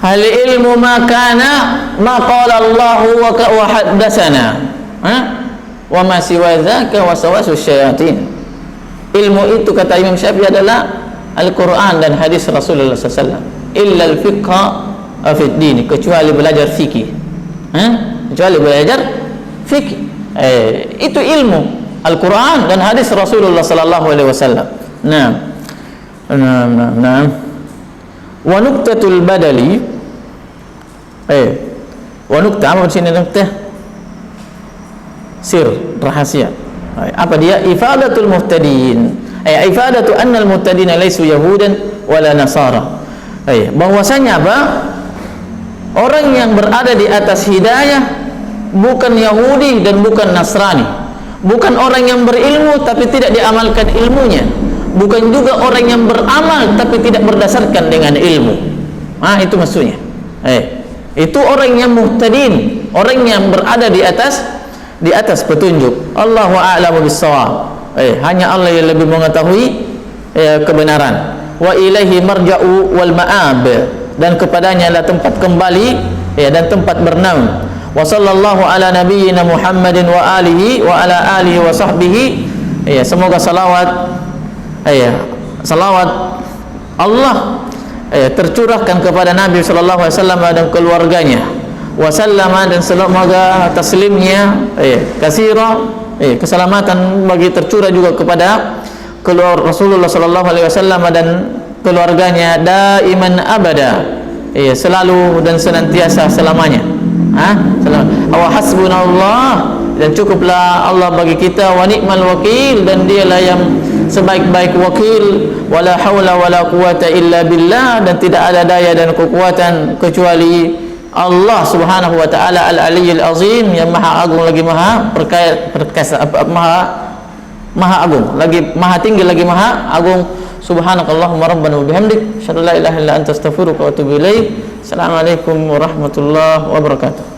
Hal ilmu makana ma qala Allah wa haddatsana, wa ma siwa dzaka waswasus syayatin. Ilmu itu kata Imam Syafi'i adalah Al-Quran dan hadis Rasulullah SAW. Illa al-fiqha fi din, kecuali belajar fikih. Kecuali belajar fikih. Itu ilmu Al-Quran dan hadis Rasulullah Sallallahu Alaihi Wasallam. Nah. Wa nuqtatul badali. Wa nuqta, apa di sini nuqtah? Sir, rahasia. Apa dia? Ifadatul muhtadin. Ifadatu annal muhtadina laisu yahudan wala nasara. Bahwasanya orang yang berada di atas hidayah bukan Yahudi dan bukan Nasrani. Bukan orang yang berilmu tapi tidak diamalkan ilmunya. Bukan juga orang yang beramal tapi tidak berdasarkan dengan ilmu. Itu maksudnya. Itu orang yang muhtadin, orang yang berada di atas petunjuk. Allahu a'lamu bis-shawab. Hanya Allah yang lebih mengetahui kebenaran. Wa ilaihi marja'u wal ma'ab, dan kepadanya adalah tempat kembali dan tempat bernaung. Wa sallallahu ala nabiyyina Muhammadin wa alihi wa ala alihi wa sahbihi. Semoga salawat Allah tercurahkan kepada Nabi sallallahu alaihi wasallam dan keluarganya. Wasallama, dan semoga taslimnya kasira, keselamatan bagi tercurah juga kepada Rasulullah sallallahu alaihi wasallam dan keluarganya daiman abada, selalu dan senantiasa selamanya. Wa hasbunallah, dan cukuplah Allah bagi kita, wa ni'mal wakil, dan dialah yang sebaik-baik wakil. Wala haula wala quwata illa billah, dan tidak ada daya dan kekuatan kecuali Allah Subhanahu wa taala Al-Aliyyul Azim, yang maha agung lagi maha perkasa, maha agung, lagi maha tinggi lagi maha agung. Subhanakallahumma rabbana wa bihamdik, asyhadu an la ilaha illa anta astaghfiruka wa atubu ilaik. Assalamualaikum warahmatullahi wabarakatuh.